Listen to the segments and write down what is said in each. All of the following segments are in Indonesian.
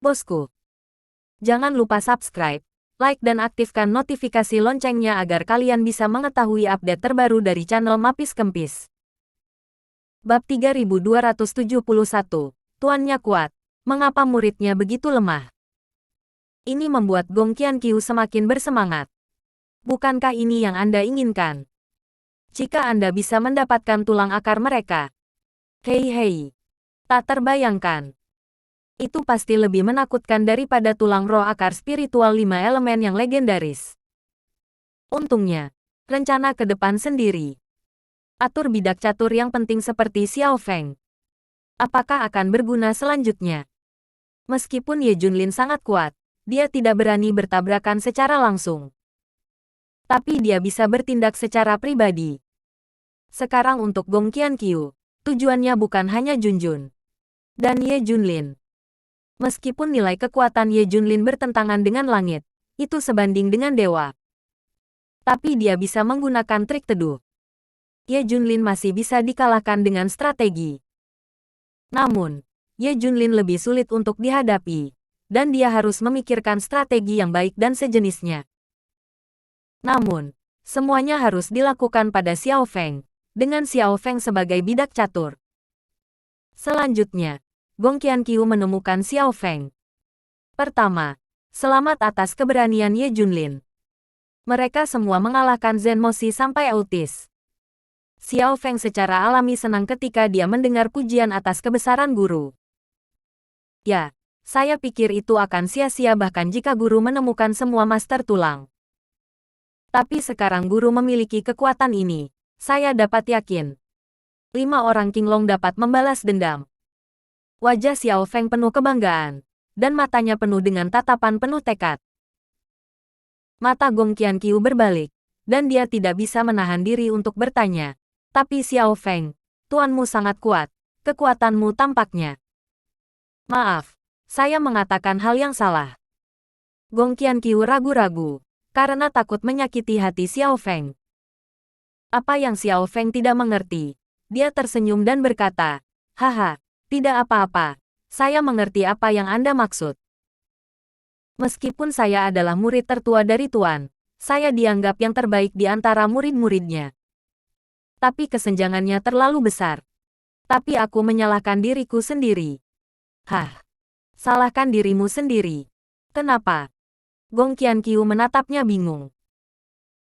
bosku. Jangan lupa subscribe, like dan aktifkan notifikasi loncengnya agar kalian bisa mengetahui update terbaru dari channel Mapis Kempis. Bab 3271, Tuannya kuat, mengapa muridnya begitu lemah? Ini membuat Gong Qianqiu semakin bersemangat. Bukankah ini yang Anda inginkan? Jika Anda bisa mendapatkan tulang akar mereka. Hei, tak terbayangkan. Itu pasti lebih menakutkan daripada tulang roh akar spiritual 5 elemen yang legendaris. Untungnya, rencana ke depan sendiri. Atur bidak catur yang penting seperti Xiao Feng. Apakah akan berguna selanjutnya? Meskipun Ye Junlin sangat kuat, dia tidak berani bertabrakan secara langsung. Tapi dia bisa bertindak secara pribadi. Sekarang untuk Gong Qianqiu, tujuannya bukan hanya Junjun dan Ye Junlin. Meskipun nilai kekuatan Ye Junlin bertentangan dengan langit, itu sebanding dengan dewa. Tapi dia bisa menggunakan trik teduh. Ye Junlin masih bisa dikalahkan dengan strategi. Namun, Ye Junlin lebih sulit untuk dihadapi, dan dia harus memikirkan strategi yang baik dan sejenisnya. Namun, semuanya harus dilakukan pada Xiao Feng, dengan Xiao Feng sebagai bidak catur. Selanjutnya, Gong Qianqiu menemukan Xiao Feng. Pertama, selamat atas keberanian Ye Junlin. Mereka semua mengalahkan Zen Moshi sampai autis. Xiao Feng secara alami senang ketika dia mendengar pujian atas kebesaran guru. Ya, saya pikir itu akan sia-sia bahkan jika guru menemukan semua master tulang. Tapi sekarang guru memiliki kekuatan ini, saya dapat yakin. 5 orang Qinglong dapat membalas dendam. Wajah Xiao Feng penuh kebanggaan, dan matanya penuh dengan tatapan penuh tekad. Mata Gong Qianqiu berbalik, dan dia tidak bisa menahan diri untuk bertanya, tapi Xiao Feng, tuanmu sangat kuat, kekuatanmu tampaknya. Maaf, saya mengatakan hal yang salah. Gong Qianqiu ragu-ragu, karena takut menyakiti hati Xiao Feng. Apa yang Xiao Feng tidak mengerti? Dia tersenyum dan berkata, haha. Tidak apa-apa, saya mengerti apa yang Anda maksud. Meskipun saya adalah murid tertua dari Tuan, saya dianggap yang terbaik di antara murid-muridnya. Tapi kesenjangannya terlalu besar. Tapi aku menyalahkan diriku sendiri. Hah, salahkan dirimu sendiri. Kenapa? Gong Qianqiu menatapnya bingung.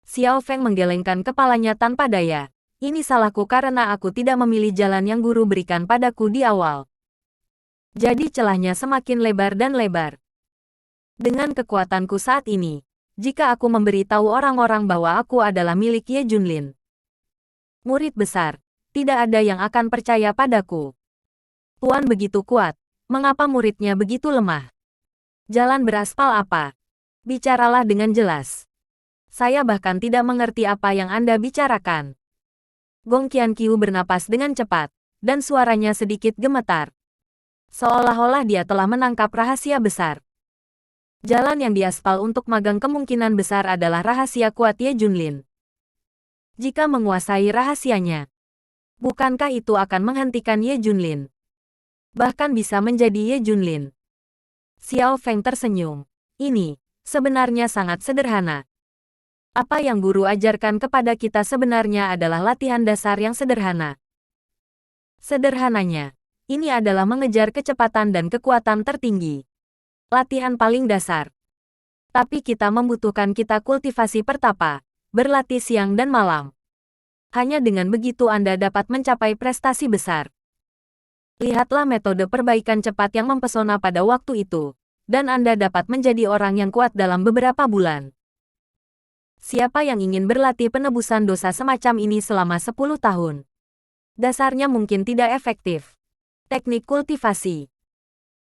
Xiao Feng menggelengkan kepalanya tanpa daya. Ini salahku karena aku tidak memilih jalan yang guru berikan padaku di awal. Jadi celahnya semakin lebar dan lebar. Dengan kekuatanku saat ini, jika aku memberitahu orang-orang bahwa aku adalah milik Ye Junlin, murid besar, tidak ada yang akan percaya padaku. Tuan begitu kuat, mengapa muridnya begitu lemah? Jalan beraspal apa? Bicaralah dengan jelas. Saya bahkan tidak mengerti apa yang Anda bicarakan. Gong Qianqiu bernapas dengan cepat, dan suaranya sedikit gemetar. Seolah-olah dia telah menangkap rahasia besar. Jalan yang diaspal untuk magang kemungkinan besar adalah rahasia kuat Ye Junlin. Jika menguasai rahasianya, bukankah itu akan menghentikan Ye Junlin? Bahkan bisa menjadi Ye Junlin. Xiao Feng tersenyum. Ini sebenarnya sangat sederhana. Apa yang guru ajarkan kepada kita sebenarnya adalah latihan dasar yang sederhana. Sederhananya, ini adalah mengejar kecepatan dan kekuatan tertinggi. Latihan paling dasar. Tapi kita membutuhkan kita kultivasi pertapa, berlatih siang dan malam. Hanya dengan begitu Anda dapat mencapai prestasi besar. Lihatlah metode perbaikan cepat yang mempesona pada waktu itu, dan Anda dapat menjadi orang yang kuat dalam beberapa bulan. Siapa yang ingin berlatih penebusan dosa semacam ini selama 10 tahun? Dasarnya mungkin tidak efektif. Teknik kultivasi.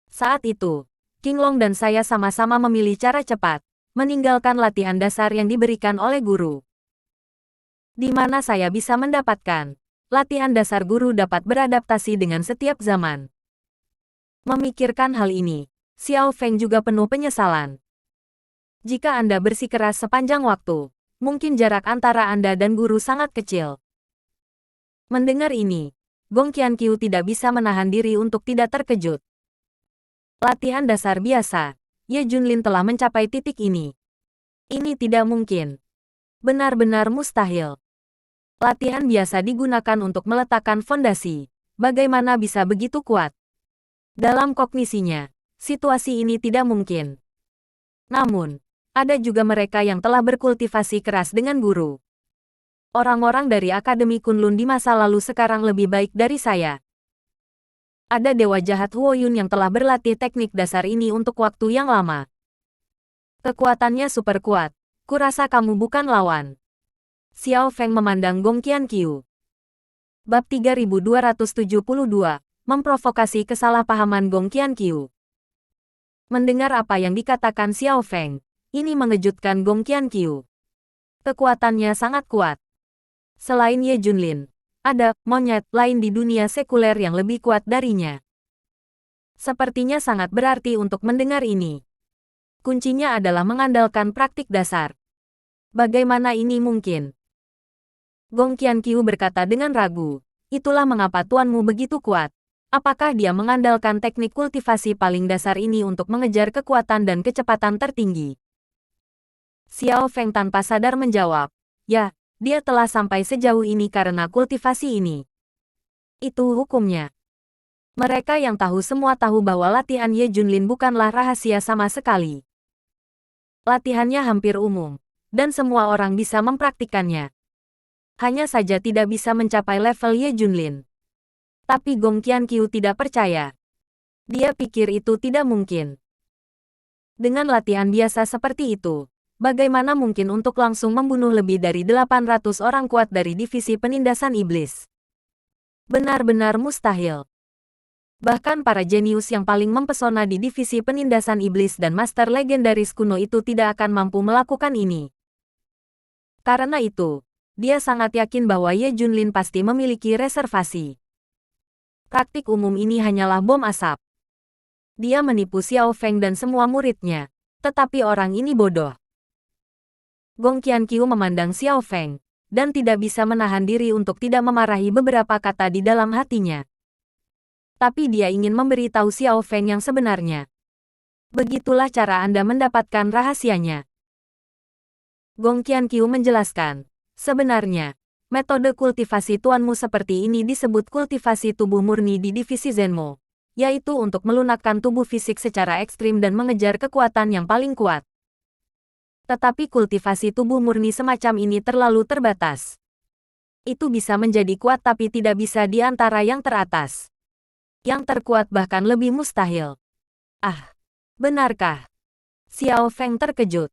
Saat itu, Qinglong dan saya sama-sama memilih cara cepat, meninggalkan latihan dasar yang diberikan oleh guru. Di mana saya bisa mendapatkan latihan dasar guru dapat beradaptasi dengan setiap zaman. Memikirkan hal ini, Xiao Feng juga penuh penyesalan. Jika Anda bersikeras sepanjang waktu, mungkin jarak antara Anda dan guru sangat kecil. Mendengar ini, Gong Qianqiu tidak bisa menahan diri untuk tidak terkejut. Latihan dasar biasa. Ye Junlin telah mencapai titik ini. Ini tidak mungkin. Benar-benar mustahil. Latihan biasa digunakan untuk meletakkan fondasi. Bagaimana bisa begitu kuat? Dalam kognisinya, situasi ini tidak mungkin. Namun, ada juga mereka yang telah berkultivasi keras dengan guru. Orang-orang dari Akademi Kunlun di masa lalu sekarang lebih baik dari saya. Ada dewa jahat Huoyun yang telah berlatih teknik dasar ini untuk waktu yang lama. Kekuatannya super kuat. Kurasa kamu bukan lawan. Xiao Feng memandang Gong Qianqiu. Bab 3272, memprovokasi kesalahpahaman Gong Qianqiu. Mendengar apa yang dikatakan Xiao Feng, ini mengejutkan Gong Qianqiu. Kekuatannya sangat kuat. Selain Ye Junlin, ada monyet lain di dunia sekuler yang lebih kuat darinya. Sepertinya sangat berarti untuk mendengar ini. Kuncinya adalah mengandalkan praktik dasar. Bagaimana ini mungkin? Gong Qianqiu berkata dengan ragu. Itulah mengapa tuanmu begitu kuat. Apakah dia mengandalkan teknik kultivasi paling dasar ini untuk mengejar kekuatan dan kecepatan tertinggi? Xiao Feng tanpa sadar menjawab. Ya, dia telah sampai sejauh ini karena kultivasi ini. Itu hukumnya. Mereka yang tahu semua tahu bahwa latihan Ye Junlin bukanlah rahasia sama sekali. Latihannya hampir umum, dan semua orang bisa mempraktikannya. Hanya saja tidak bisa mencapai level Ye Junlin. Tapi Gong Qianqiu tidak percaya. Dia pikir itu tidak mungkin. Dengan latihan biasa seperti itu, bagaimana mungkin untuk langsung membunuh lebih dari 800 orang kuat dari divisi penindasan iblis? Benar-benar mustahil. Bahkan para jenius yang paling mempesona di divisi penindasan iblis dan master legendaris kuno itu tidak akan mampu melakukan ini. Karena itu, dia sangat yakin bahwa Ye Junlin pasti memiliki reservasi. Praktik umum ini hanyalah bom asap. Dia menipu Xiao Feng dan semua muridnya, tetapi orang ini bodoh. Gong Qianqiu memandang Xiao Feng, dan tidak bisa menahan diri untuk tidak memarahi beberapa kata di dalam hatinya. Tapi dia ingin memberitahu Xiao Feng yang sebenarnya. Begitulah cara Anda mendapatkan rahasianya. Gong Qianqiu menjelaskan. Sebenarnya, metode kultivasi tuanmu seperti ini disebut kultivasi tubuh murni di divisi Zenmo, yaitu untuk melunakkan tubuh fisik secara ekstrim dan mengejar kekuatan yang paling kuat. Tetapi kultivasi tubuh murni semacam ini terlalu terbatas. Itu bisa menjadi kuat tapi tidak bisa di antara yang teratas. Yang terkuat bahkan lebih mustahil. Ah, benarkah? Xiao Feng terkejut.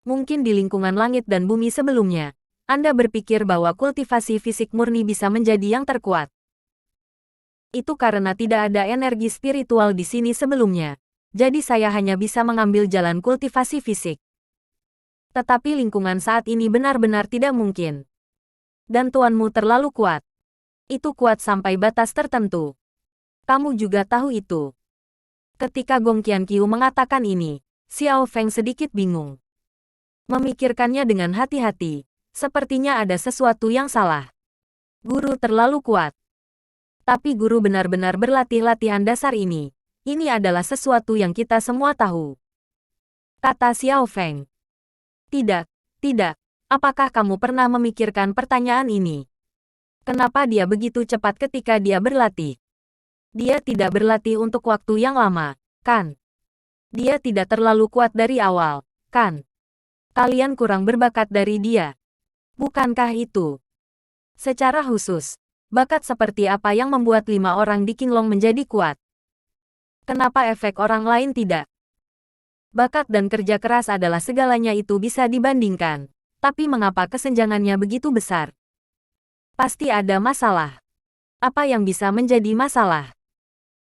Mungkin di lingkungan langit dan bumi sebelumnya, Anda berpikir bahwa kultivasi fisik murni bisa menjadi yang terkuat. Itu karena tidak ada energi spiritual di sini sebelumnya, jadi saya hanya bisa mengambil jalan kultivasi fisik. Tetapi lingkungan saat ini benar-benar tidak mungkin. Dan tuanmu terlalu kuat. Itu kuat sampai batas tertentu. Kamu juga tahu itu. Ketika Gong Qianqiu mengatakan ini, Xiao Feng sedikit bingung. Memikirkannya dengan hati-hati, sepertinya ada sesuatu yang salah. Guru terlalu kuat. Tapi guru benar-benar berlatih latihan dasar ini. Ini adalah sesuatu yang kita semua tahu. Kata Xiao Feng. Tidak, tidak. Apakah kamu pernah memikirkan pertanyaan ini? Kenapa dia begitu cepat ketika dia berlatih? Dia tidak berlatih untuk waktu yang lama, kan? Dia tidak terlalu kuat dari awal, kan? Kalian kurang berbakat dari dia. Bukankah itu? Secara khusus, bakat seperti apa yang membuat 5 orang di Qinglong menjadi kuat? Kenapa efek orang lain tidak? Bakat dan kerja keras adalah segalanya itu bisa dibandingkan. Tapi mengapa kesenjangannya begitu besar? Pasti ada masalah. Apa yang bisa menjadi masalah?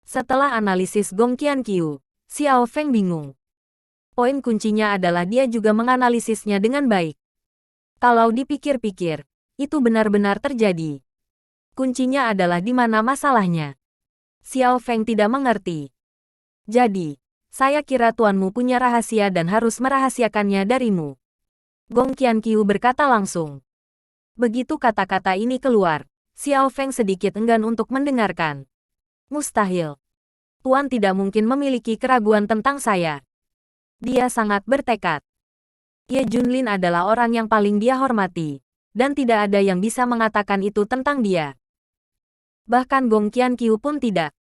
Setelah analisis Gong Qianqiu, Xiao Feng bingung. Poin kuncinya adalah dia juga menganalisisnya dengan baik. Kalau dipikir-pikir, itu benar-benar terjadi. Kuncinya adalah di mana masalahnya. Xiao Feng tidak mengerti. Jadi, saya kira tuanmu punya rahasia dan harus merahasiakannya darimu. Gong Qianqiu berkata langsung. Begitu kata-kata ini keluar, Xiao Feng sedikit enggan untuk mendengarkan. Mustahil. Tuan tidak mungkin memiliki keraguan tentang saya. Dia sangat bertekad. Ye Junlin adalah orang yang paling dia hormati, dan tidak ada yang bisa mengatakan itu tentang dia. Bahkan Gong Qianqiu pun tidak.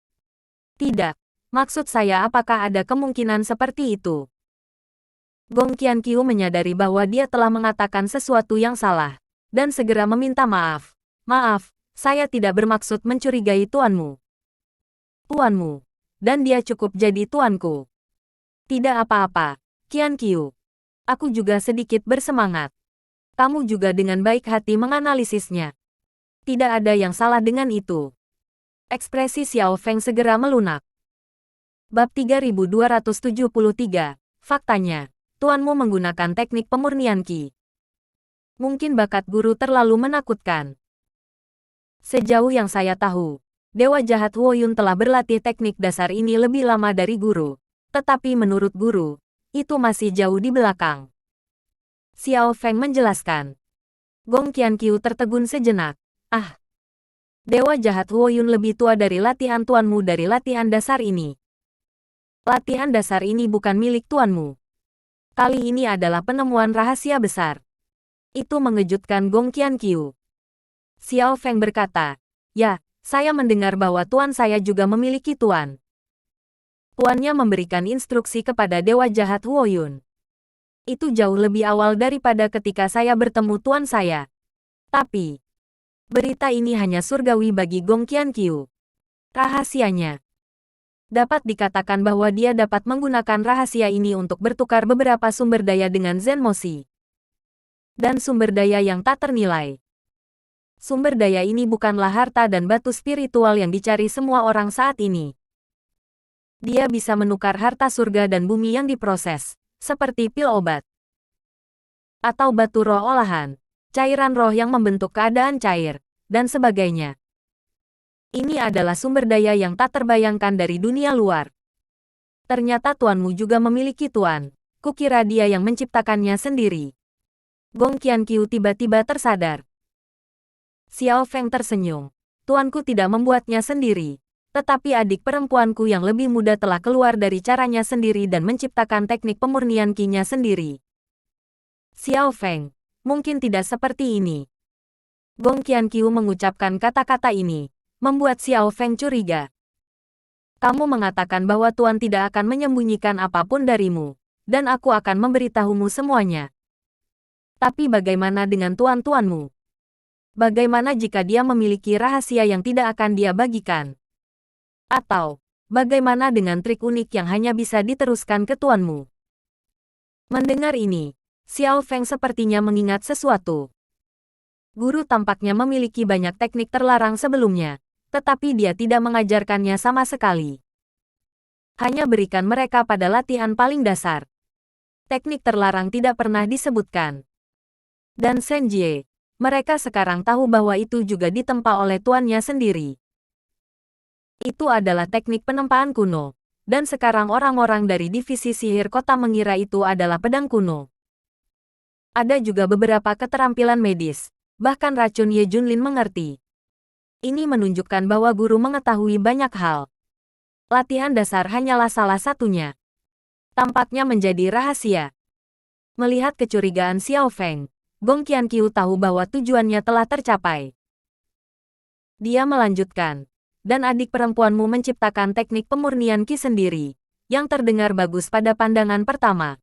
Tidak. Maksud saya apakah ada kemungkinan seperti itu? Gong Qianqiu menyadari bahwa dia telah mengatakan sesuatu yang salah, dan segera meminta maaf. Maaf, saya tidak bermaksud mencurigai tuanmu. Tuanmu. Dan dia cukup jadi tuanku. Tidak apa-apa, Qianqiu. Aku juga sedikit bersemangat. Kamu juga dengan baik hati menganalisisnya. Tidak ada yang salah dengan itu. Ekspresi Xiao Feng segera melunak. Bab 3273. Faktanya, tuanmu menggunakan teknik pemurnian Qi. Mungkin bakat guru terlalu menakutkan. Sejauh yang saya tahu, Dewa Jahat Huoyun telah berlatih teknik dasar ini lebih lama dari guru. Tetapi menurut guru, itu masih jauh di belakang. Xiao Feng menjelaskan. Gong Qianqiu tertegun sejenak. Ah, Dewa Jahat Huoyun lebih tua dari latihan tuanmu dari latihan dasar ini. Latihan dasar ini bukan milik tuanmu. Kali ini adalah penemuan rahasia besar. Itu mengejutkan Gong Qianqiu. Xiao Feng berkata, ya, saya mendengar bahwa tuan saya juga memiliki tuan. Tuannya memberikan instruksi kepada Dewa Jahat Huoyun. Itu jauh lebih awal daripada ketika saya bertemu tuan saya. Tapi, berita ini hanya surgawi bagi Gong Qianqiu. Rahasianya. Dapat dikatakan bahwa dia dapat menggunakan rahasia ini untuk bertukar beberapa sumber daya dengan Zen Moshi. Dan sumber daya yang tak ternilai. Sumber daya ini bukanlah harta dan batu spiritual yang dicari semua orang saat ini. Dia bisa menukar harta surga dan bumi yang diproses, seperti pil obat. Atau batu roh olahan, cairan roh yang membentuk keadaan cair, dan sebagainya. Ini adalah sumber daya yang tak terbayangkan dari dunia luar. Ternyata tuanmu juga memiliki tuan. Kukira dia yang menciptakannya sendiri. Gong Qianqiu tiba-tiba tersadar. Xiao Feng tersenyum. Tuanku tidak membuatnya sendiri. Tetapi adik perempuanku yang lebih muda telah keluar dari caranya sendiri dan menciptakan teknik pemurnian Qi-nya sendiri. Xiao Feng, mungkin tidak seperti ini. Gong Qianqiu mengucapkan kata-kata ini, membuat Xiao Feng curiga. Kamu mengatakan bahwa tuan tidak akan menyembunyikan apapun darimu, dan aku akan memberitahumu semuanya. Tapi bagaimana dengan tuan-tuanmu? Bagaimana jika dia memiliki rahasia yang tidak akan dia bagikan? Atau, bagaimana dengan trik unik yang hanya bisa diteruskan ke tuanmu? Mendengar ini, Xiao Feng sepertinya mengingat sesuatu. Guru tampaknya memiliki banyak teknik terlarang sebelumnya, tetapi dia tidak mengajarkannya sama sekali. Hanya berikan mereka pada latihan paling dasar. Teknik terlarang tidak pernah disebutkan. Dan Senjie, mereka sekarang tahu bahwa itu juga ditempa oleh tuannya sendiri. Itu adalah teknik penempaan kuno, dan sekarang orang-orang dari divisi sihir kota mengira itu adalah pedang kuno. Ada juga beberapa keterampilan medis, bahkan racun Ye Junlin mengerti. Ini menunjukkan bahwa guru mengetahui banyak hal. Latihan dasar hanyalah salah satunya. Tampaknya menjadi rahasia. Melihat kecurigaan Xiao Feng, Gong Qianqiu tahu bahwa tujuannya telah tercapai. Dia melanjutkan, dan adik perempuanmu menciptakan teknik pemurnian Qi sendiri, yang terdengar bagus pada pandangan pertama.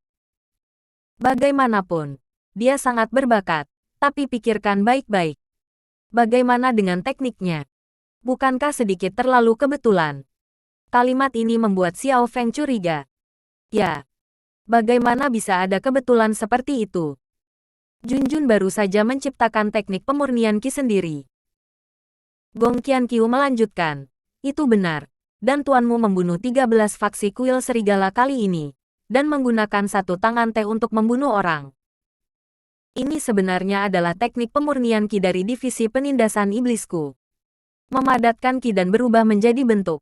Bagaimanapun, dia sangat berbakat, tapi pikirkan baik-baik. Bagaimana dengan tekniknya? Bukankah sedikit terlalu kebetulan? Kalimat ini membuat Xiao Feng curiga. Ya, bagaimana bisa ada kebetulan seperti itu? Junjun baru saja menciptakan teknik pemurnian Qi sendiri. Gong Qianqiu melanjutkan. Itu benar. Dan tuanmu membunuh 13 faksi kuil serigala kali ini, dan menggunakan satu tangan teh untuk membunuh orang. Ini sebenarnya adalah teknik pemurnian Qi dari divisi penindasan iblisku. Memadatkan Qi dan berubah menjadi bentuk.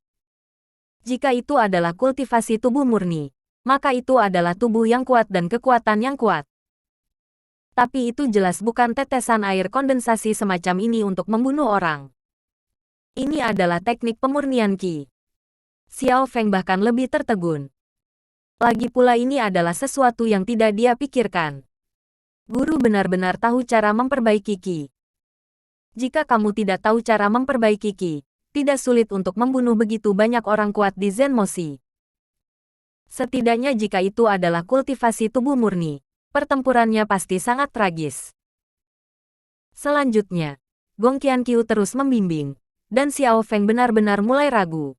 Jika itu adalah kultivasi tubuh murni, maka itu adalah tubuh yang kuat dan kekuatan yang kuat. Tapi itu jelas bukan tetesan air kondensasi semacam ini untuk membunuh orang. Ini adalah teknik pemurnian Qi. Xiao Feng bahkan lebih tertegun. Lagi pula ini adalah sesuatu yang tidak dia pikirkan. Guru benar-benar tahu cara memperbaiki Qi. Jika kamu tidak tahu cara memperbaiki Qi, tidak sulit untuk membunuh begitu banyak orang kuat di Zenmoshi. Setidaknya jika itu adalah kultivasi tubuh murni, pertempurannya pasti sangat tragis. Selanjutnya, Gong Qianqiu terus membimbing, dan Xiao Feng benar-benar mulai ragu.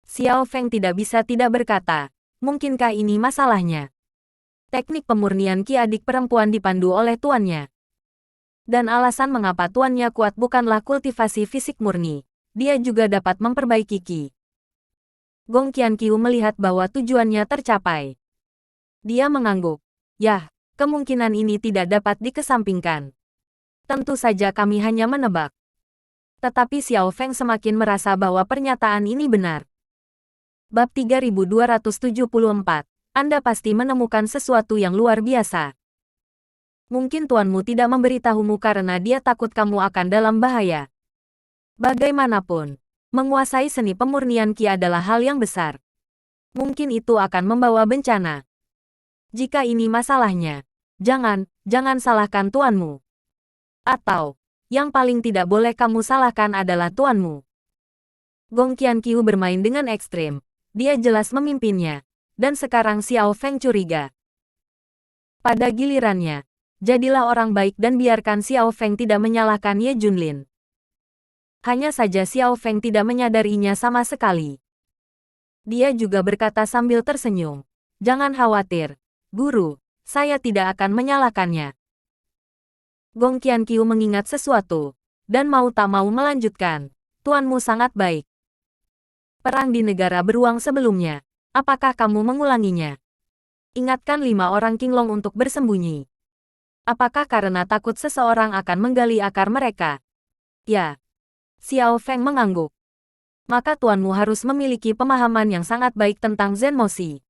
Xiao Feng tidak bisa tidak berkata, mungkinkah ini masalahnya? Teknik pemurnian Qi adik perempuan dipandu oleh tuannya. Dan alasan mengapa tuannya kuat bukanlah kultivasi fisik murni, dia juga dapat memperbaiki Qi. Gong Qianqiu melihat bahwa tujuannya tercapai. Dia mengangguk. Yah, kemungkinan ini tidak dapat dikesampingkan. Tentu saja kami hanya menebak. Tetapi Xiao Feng semakin merasa bahwa pernyataan ini benar. Bab 3274. Anda pasti menemukan sesuatu yang luar biasa. Mungkin tuanmu tidak memberitahumu karena dia takut kamu akan dalam bahaya. Bagaimanapun, menguasai seni pemurnian Qi adalah hal yang besar. Mungkin itu akan membawa bencana. Jika ini masalahnya, jangan salahkan tuanmu. Atau, yang paling tidak boleh kamu salahkan adalah tuanmu. Gong Qianqiu bermain dengan ekstrim. Dia jelas memimpinnya. Dan sekarang Xiao Feng curiga. Pada gilirannya, jadilah orang baik dan biarkan Xiao Feng tidak menyalahkan Ye Junlin. Hanya saja Xiao Feng tidak menyadarinya sama sekali. Dia juga berkata sambil tersenyum. Jangan khawatir, guru, saya tidak akan menyalahkannya. Gong Qianqiu mengingat sesuatu, dan mau tak mau melanjutkan. Tuanmu sangat baik. Perang di negara beruang sebelumnya. Apakah kamu mengulanginya? Ingatkan 5 orang Qinglong untuk bersembunyi. Apakah karena takut seseorang akan menggali akar mereka? Ya. Xiao Feng mengangguk. Maka tuanmu harus memiliki pemahaman yang sangat baik tentang Zenmoshi.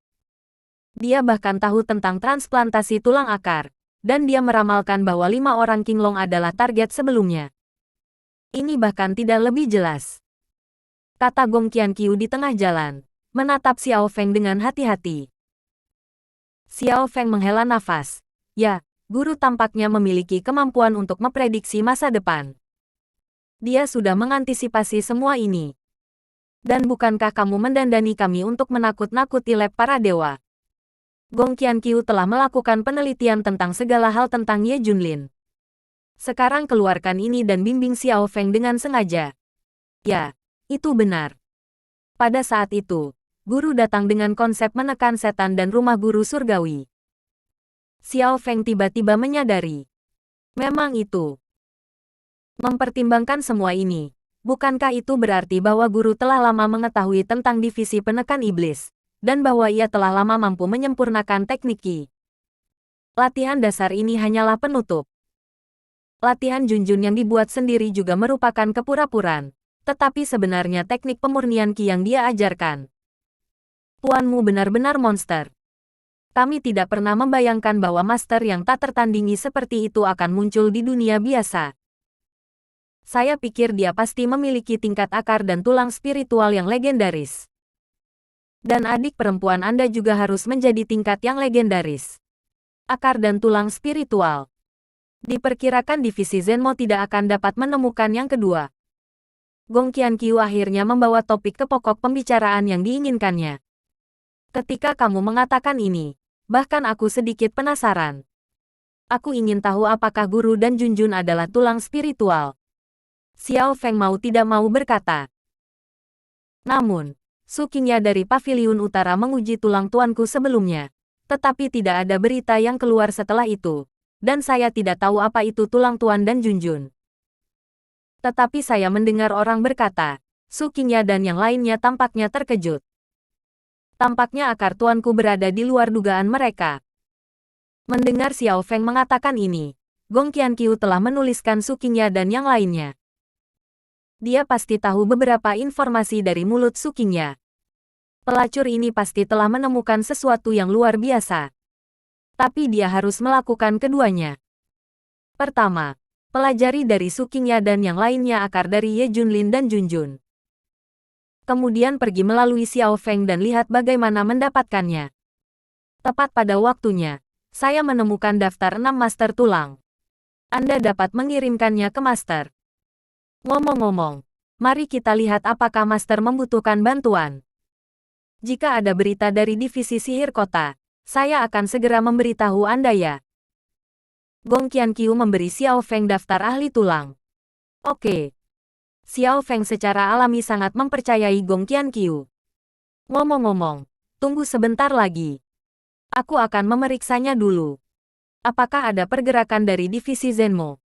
Dia bahkan tahu tentang transplantasi tulang akar. Dan dia meramalkan bahwa 5 orang Qinglong adalah target sebelumnya. Ini bahkan tidak lebih jelas. Kata Gong Qianqiu di tengah jalan, menatap Xiao Feng dengan hati-hati. Xiao Feng menghela nafas. Ya, guru tampaknya memiliki kemampuan untuk memprediksi masa depan. Dia sudah mengantisipasi semua ini. Dan bukankah kamu mendandani kami untuk menakut-nakuti lab para dewa? Gong Qianqiu telah melakukan penelitian tentang segala hal tentang Ye Junlin. Sekarang keluarkan ini dan bimbing Xiao Feng dengan sengaja. Ya, itu benar. Pada saat itu, guru datang dengan konsep menekan setan dan rumah guru surgawi. Xiao Feng tiba-tiba menyadari. Memang itu. Mempertimbangkan semua ini, bukankah itu berarti bahwa guru telah lama mengetahui tentang divisi penekan iblis? Dan bahwa ia telah lama mampu menyempurnakan teknik Qi. Latihan dasar ini hanyalah penutup. Latihan Junjun yang dibuat sendiri juga merupakan kepura-puraan, tetapi sebenarnya teknik pemurnian Qi yang dia ajarkan. Tuanmu benar-benar monster. Kami tidak pernah membayangkan bahwa master yang tak tertandingi seperti itu akan muncul di dunia biasa. Saya pikir dia pasti memiliki tingkat akar dan tulang spiritual yang legendaris. Dan adik perempuan Anda juga harus menjadi tingkat yang legendaris. Akar dan tulang spiritual. Diperkirakan divisi Zenmo tidak akan dapat menemukan yang kedua. Gong Qianqiu akhirnya membawa topik ke pokok pembicaraan yang diinginkannya. Ketika kamu mengatakan ini, bahkan aku sedikit penasaran. Aku ingin tahu apakah guru dan Junjun adalah tulang spiritual. Xiao Feng mau tidak mau berkata. Namun, Su Qingya dari Paviliun Utara menguji tulang tuanku sebelumnya. Tetapi tidak ada berita yang keluar setelah itu. Dan saya tidak tahu apa itu tulang tuan dan Junjun. Tetapi saya mendengar orang berkata, Su Qingya dan yang lainnya tampaknya terkejut. Tampaknya akar tuanku berada di luar dugaan mereka. Mendengar Xiao Feng mengatakan ini, Gong Qianqiu telah menuliskan Su Qingya dan yang lainnya. Dia pasti tahu beberapa informasi dari mulut Su Qingya. Pelacur ini pasti telah menemukan sesuatu yang luar biasa. Tapi dia harus melakukan keduanya. Pertama, pelajari dari Su Qingya dan yang lainnya akar dari Ye Junlin dan Junjun. Kemudian pergi melalui Xiao Feng dan lihat bagaimana mendapatkannya. Tepat pada waktunya, saya menemukan daftar 6 master tulang. Anda dapat mengirimkannya ke master. Ngomong-ngomong, mari kita lihat apakah master membutuhkan bantuan. Jika ada berita dari divisi sihir kota, saya akan segera memberitahu Anda ya. Gong Qianqiu memberi Xiao Feng daftar ahli tulang. Oke. Xiao Feng secara alami sangat mempercayai Gong Qianqiu. Ngomong-ngomong, tunggu sebentar lagi. Aku akan memeriksanya dulu. Apakah ada pergerakan dari divisi Zenmo?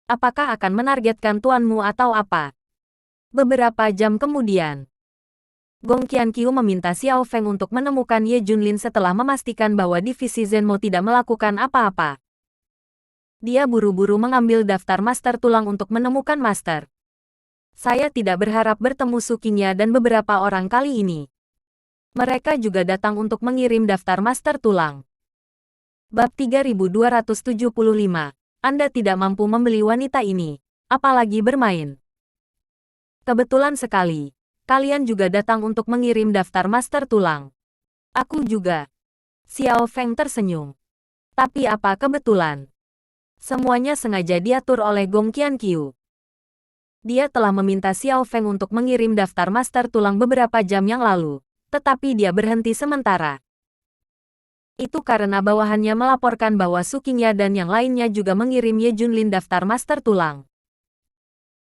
Apakah akan menargetkan tuanmu atau apa? Beberapa jam kemudian, Gong Qianqiu meminta Xiao Feng untuk menemukan Ye Junlin setelah memastikan bahwa divisi Zenmo tidak melakukan apa-apa. Dia buru-buru mengambil daftar master tulang untuk menemukan master. Saya tidak berharap bertemu Su Qingya dan beberapa orang kali ini. Mereka juga datang untuk mengirim daftar master tulang. Bab 3275. Anda tidak mampu membeli wanita ini, apalagi bermain. Kebetulan sekali, kalian juga datang untuk mengirim daftar master tulang. Aku juga. Xiao Feng tersenyum. Tapi apa kebetulan? Semuanya sengaja diatur oleh Gong Qianqiu. Dia telah meminta Xiao Feng untuk mengirim daftar master tulang beberapa jam yang lalu, tetapi dia berhenti sementara. Itu karena bawahannya melaporkan bahwa Su Qingya dan yang lainnya juga mengirim Ye Junlin daftar master tulang.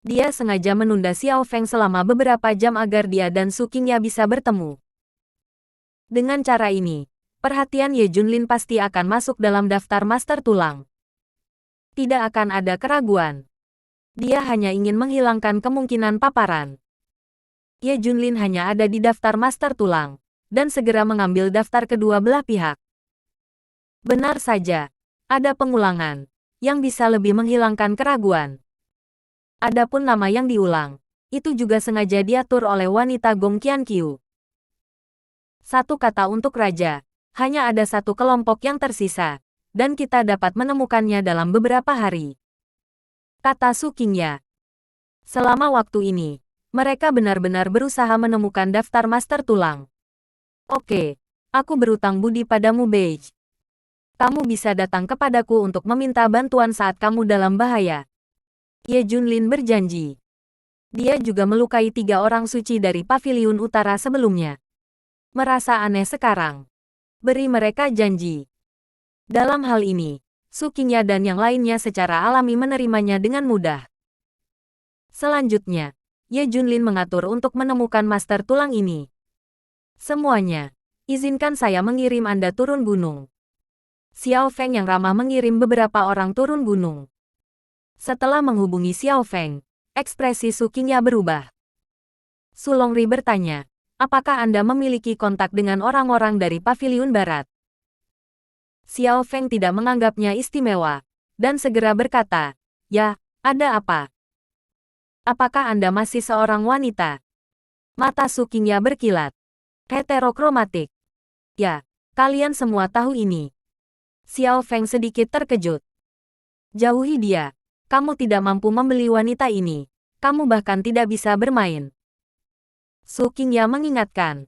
Dia sengaja menunda Xiao Feng selama beberapa jam agar dia dan Su Qingya bisa bertemu. Dengan cara ini, perhatian Ye Junlin pasti akan masuk dalam daftar master tulang. Tidak akan ada keraguan. Dia hanya ingin menghilangkan kemungkinan paparan. Ye Junlin hanya ada di daftar master tulang, dan segera mengambil daftar kedua belah pihak. Benar saja, ada pengulangan, yang bisa lebih menghilangkan keraguan. Adapun nama yang diulang, itu juga sengaja diatur oleh wanita Gong Qianqiu. Satu kata untuk raja, hanya ada satu kelompok yang tersisa, dan kita dapat menemukannya dalam beberapa hari. Kata Su Qingya. Selama waktu ini, mereka benar-benar berusaha menemukan daftar master tulang. Oke, aku berutang budi padamu Beige. Kamu bisa datang kepadaku untuk meminta bantuan saat kamu dalam bahaya. Ye Junlin berjanji. Dia juga melukai 3 orang suci dari Paviliun Utara sebelumnya. Merasa aneh sekarang. Beri mereka janji. Dalam hal ini, Su Qingya dan yang lainnya secara alami menerimanya dengan mudah. Selanjutnya, Ye Junlin mengatur untuk menemukan master tulang ini. Semuanya, izinkan saya mengirim Anda turun gunung. Xiao Feng yang ramah mengirim beberapa orang turun gunung. Setelah menghubungi Xiao Feng, ekspresi Su Qingya berubah. Su Longri bertanya, apakah Anda memiliki kontak dengan orang-orang dari Paviliun Barat? Xiao Feng tidak menganggapnya istimewa, dan segera berkata, ya, ada apa? Apakah Anda masih seorang wanita? Mata Su Qingya berkilat. Heterokromatik. Ya, kalian semua tahu ini. Xiao Feng sedikit terkejut. Jauhi dia. Kamu tidak mampu membeli wanita ini. Kamu bahkan tidak bisa bermain. Su Qingya mengingatkan.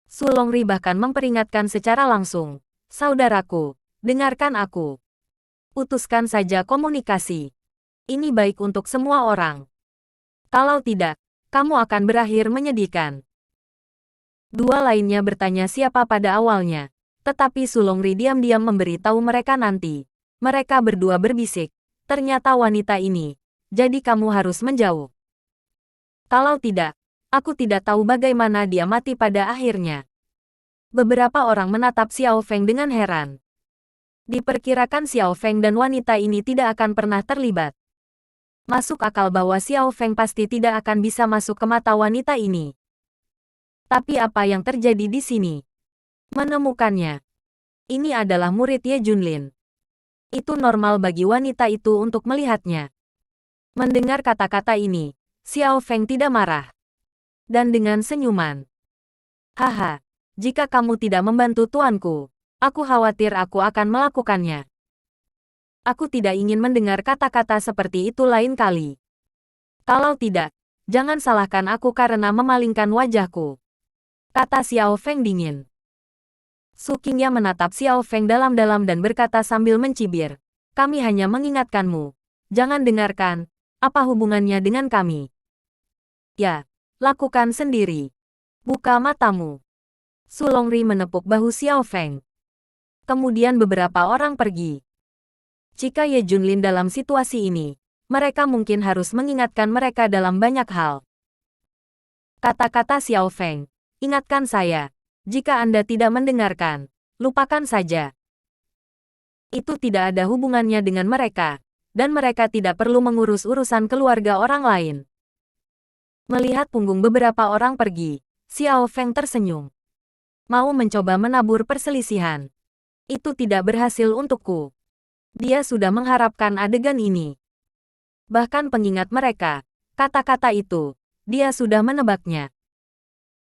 Su Longri bahkan memperingatkan secara langsung. Saudaraku, dengarkan aku. Putuskan saja komunikasi. Ini baik untuk semua orang. Kalau tidak, kamu akan berakhir menyedihkan. Dua lainnya bertanya siapa pada awalnya, tetapi Su Longri diam-diam memberitahu mereka nanti. Mereka berdua berbisik, ternyata wanita ini, jadi kamu harus menjauh. Kalau tidak, aku tidak tahu bagaimana dia mati pada akhirnya. Beberapa orang menatap Xiao Feng dengan heran. Diperkirakan Xiao Feng dan wanita ini tidak akan pernah terlibat. Masuk akal bahwa Xiao Feng pasti tidak akan bisa masuk ke mata wanita ini. Tapi apa yang terjadi di sini? Menemukannya. Ini adalah murid Ye Junlin. Itu normal bagi wanita itu untuk melihatnya. Mendengar kata-kata ini, Xiao Feng tidak marah. Dan dengan senyuman. Haha. Jika kamu tidak membantu tuanku, aku khawatir aku akan melakukannya. Aku tidak ingin mendengar kata-kata seperti itu lain kali. Kalau tidak, Jangan salahkan aku karena memalingkan wajahku, kata Xiao Feng dingin. Su Qingya menatap Xiao Feng dalam-dalam dan berkata sambil mencibir, kami hanya mengingatkanmu. Jangan dengarkan, apa hubungannya dengan kami? Ya, lakukan sendiri. Buka matamu. Su Longri menepuk bahu Xiao Feng. Kemudian beberapa orang pergi. Jika Ye Junlin dalam situasi ini, mereka mungkin harus mengingatkan mereka dalam banyak hal. Kata-kata Xiao Feng, ingatkan saya, jika Anda tidak mendengarkan, lupakan saja. Itu tidak ada hubungannya dengan mereka, dan mereka tidak perlu mengurus urusan keluarga orang lain. Melihat punggung beberapa orang pergi, Xiao Feng tersenyum. Mau mencoba menabur perselisihan. Itu tidak berhasil untukku. Dia sudah mengharapkan adegan ini. Bahkan pengingat mereka, kata-kata itu, dia sudah menebaknya.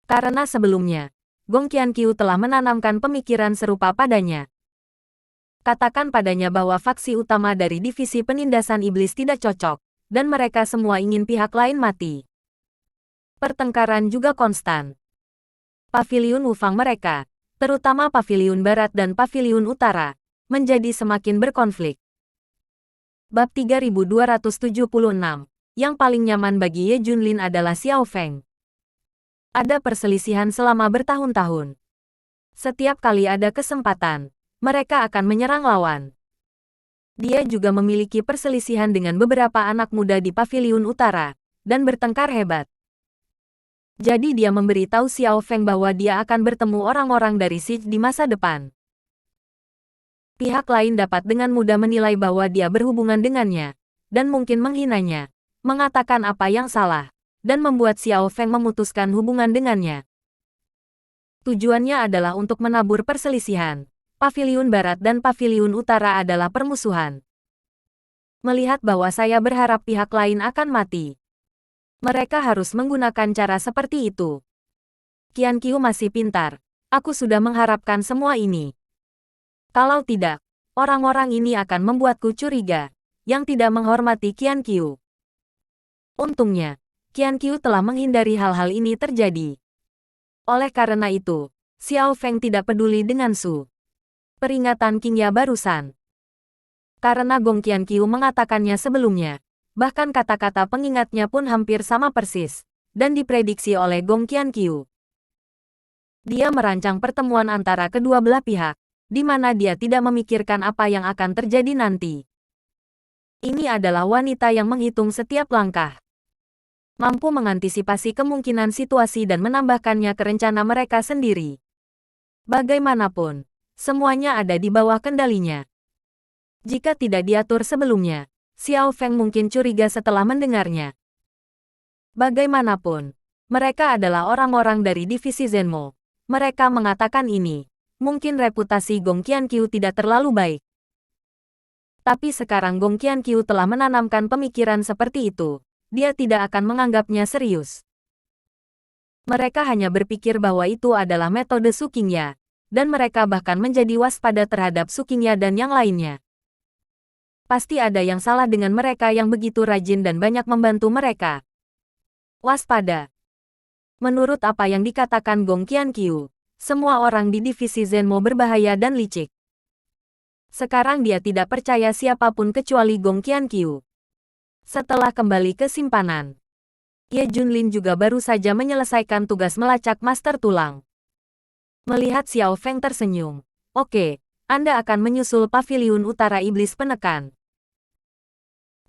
Karena sebelumnya, Gong Qianqiu telah menanamkan pemikiran serupa padanya. Katakan padanya bahwa faksi utama dari divisi penindasan iblis tidak cocok, dan mereka semua ingin pihak lain mati. Pertengkaran juga konstan. Paviliun Wufang mereka, terutama Paviliun Barat dan Paviliun Utara, menjadi semakin berkonflik. Bab 3276. Yang paling nyaman bagi Ye Junlin adalah Xiao Feng. Ada perselisihan selama bertahun-tahun. Setiap kali ada kesempatan, mereka akan menyerang lawan. Dia juga memiliki perselisihan dengan beberapa anak muda di Paviliun Utara, dan bertengkar hebat. Jadi dia memberitahu Xiao Feng bahwa dia akan bertemu orang-orang dari Siege di masa depan. Pihak lain dapat dengan mudah menilai bahwa dia berhubungan dengannya, dan mungkin menghinanya, mengatakan apa yang salah, dan membuat Xiao Feng memutuskan hubungan dengannya. Tujuannya adalah untuk menabur perselisihan. Paviliun Barat dan Paviliun Utara adalah permusuhan. Melihat bahwa saya berharap pihak lain akan mati, mereka harus menggunakan cara seperti itu. Qianqiu masih pintar. Aku sudah mengharapkan semua ini. Kalau tidak, orang-orang ini akan membuatku curiga, yang tidak menghormati Qianqiu. Untungnya, Qianqiu telah menghindari hal-hal ini terjadi. Oleh karena itu, Xiao Feng tidak peduli dengan Su. Peringatan Qingya barusan. Karena Gong Qianqiu mengatakannya sebelumnya, bahkan kata-kata pengingatnya pun hampir sama persis, dan diprediksi oleh Gong Qianqiu. Dia merancang pertemuan antara kedua belah pihak, di mana dia tidak memikirkan apa yang akan terjadi nanti. Ini adalah wanita yang menghitung setiap langkah. Mampu mengantisipasi kemungkinan situasi dan menambahkannya ke rencana mereka sendiri. Bagaimanapun, semuanya ada di bawah kendalinya. Jika tidak diatur sebelumnya, Xiao Feng mungkin curiga setelah mendengarnya. Bagaimanapun, mereka adalah orang-orang dari divisi Zenmo. Mereka mengatakan ini. Mungkin reputasi Gong Qianqiu tidak terlalu baik. Tapi sekarang Gong Qianqiu telah menanamkan pemikiran seperti itu. Dia tidak akan menganggapnya serius. Mereka hanya berpikir bahwa itu adalah metode Su Qingya, dan mereka bahkan menjadi waspada terhadap Su Qingya dan yang lainnya. Pasti ada yang salah dengan mereka yang begitu rajin dan banyak membantu mereka. Waspada. Menurut apa yang dikatakan Gong Qianqiu, semua orang di divisi Zenmo berbahaya dan licik. Sekarang dia tidak percaya siapapun kecuali Gong Qianqiu. Setelah kembali ke simpanan, Ye Junlin juga baru saja menyelesaikan tugas melacak master tulang. Melihat Xiao Feng tersenyum, "Oke, Anda akan menyusul Paviliun Utara Iblis Penekan."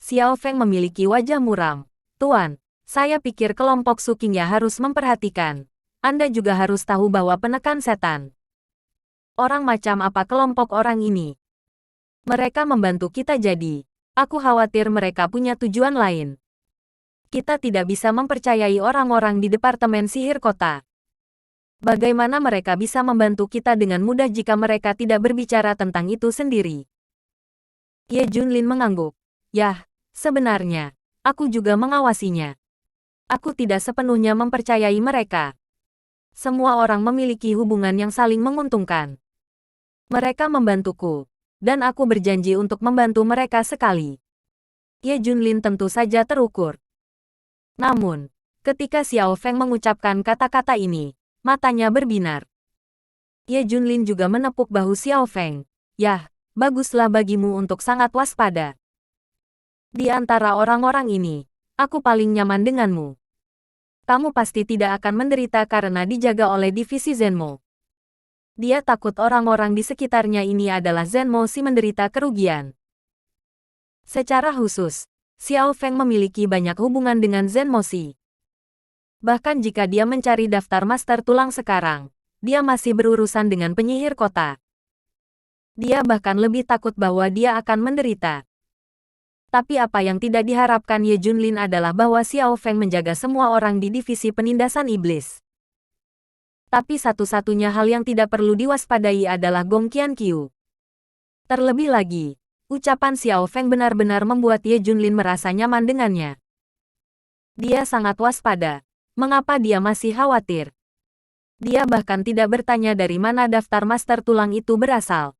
Xiao Feng memiliki wajah muram. "Tuan, saya pikir kelompok Su Qingya harus memperhatikan. Anda juga harus tahu bahwa penekan setan. Orang macam apa kelompok orang ini? Mereka membantu kita jadi. Aku khawatir mereka punya tujuan lain. Kita tidak bisa mempercayai orang-orang di Departemen Sihir Kota. Bagaimana mereka bisa membantu kita dengan mudah jika mereka tidak berbicara tentang itu sendiri?" Ye Junlin mengangguk. "Yah, sebenarnya, aku juga mengawasinya. Aku tidak sepenuhnya mempercayai mereka. Semua orang memiliki hubungan yang saling menguntungkan. Mereka membantuku, dan aku berjanji untuk membantu mereka sekali." Ye Junlin tentu saja terukur. Namun, Ketika Xiao Feng mengucapkan kata-kata ini, matanya berbinar. Ye Junlin juga menepuk bahu Xiao Feng. Yah, baguslah bagimu untuk sangat waspada. Di antara orang-orang ini, aku paling nyaman denganmu. Kamu pasti tidak akan menderita karena dijaga oleh divisi Zenmo. Dia takut orang-orang di sekitarnya ini adalah Zenmo si menderita kerugian. Secara khusus, Xiao Feng memiliki banyak hubungan dengan Zenmo si. Bahkan jika dia mencari daftar master tulang sekarang, dia masih berurusan dengan penyihir kota. Dia bahkan lebih takut bahwa dia akan menderita. Tapi apa yang tidak diharapkan Ye Junlin adalah bahwa Xiao Feng menjaga semua orang di divisi penindasan iblis. Tapi satu-satunya hal yang tidak perlu diwaspadai adalah Gong Qianqiu. Terlebih lagi, ucapan Xiao Feng benar-benar membuat Ye Junlin merasa nyaman dengannya. Dia sangat waspada. Mengapa dia masih khawatir? Dia bahkan tidak bertanya dari mana daftar master tulang itu berasal.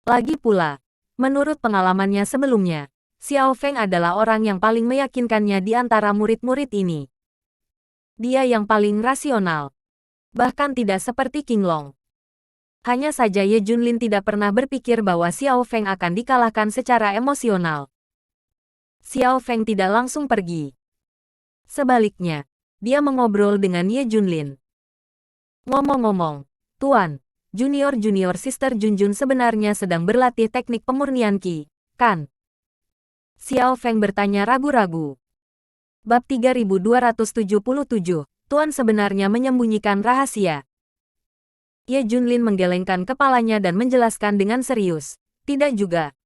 Lagi pula, menurut pengalamannya sebelumnya, Xiao Feng adalah orang yang paling meyakinkannya di antara murid-murid ini. Dia yang paling rasional. Bahkan tidak seperti King Long. Hanya saja Ye Junlin tidak pernah berpikir bahwa Xiao Feng akan dikalahkan secara emosional. Xiao Feng tidak langsung pergi. Sebaliknya, dia mengobrol dengan Ye Junlin. Ngomong-ngomong, Tuan, junior-junior Sister Junjun sebenarnya sedang berlatih teknik pemurnian Qi, kan? Xiao Feng bertanya ragu-ragu. Bab 3277, Tuan sebenarnya menyembunyikan rahasia. Ye Junlin menggelengkan kepalanya dan menjelaskan dengan serius. Tidak juga.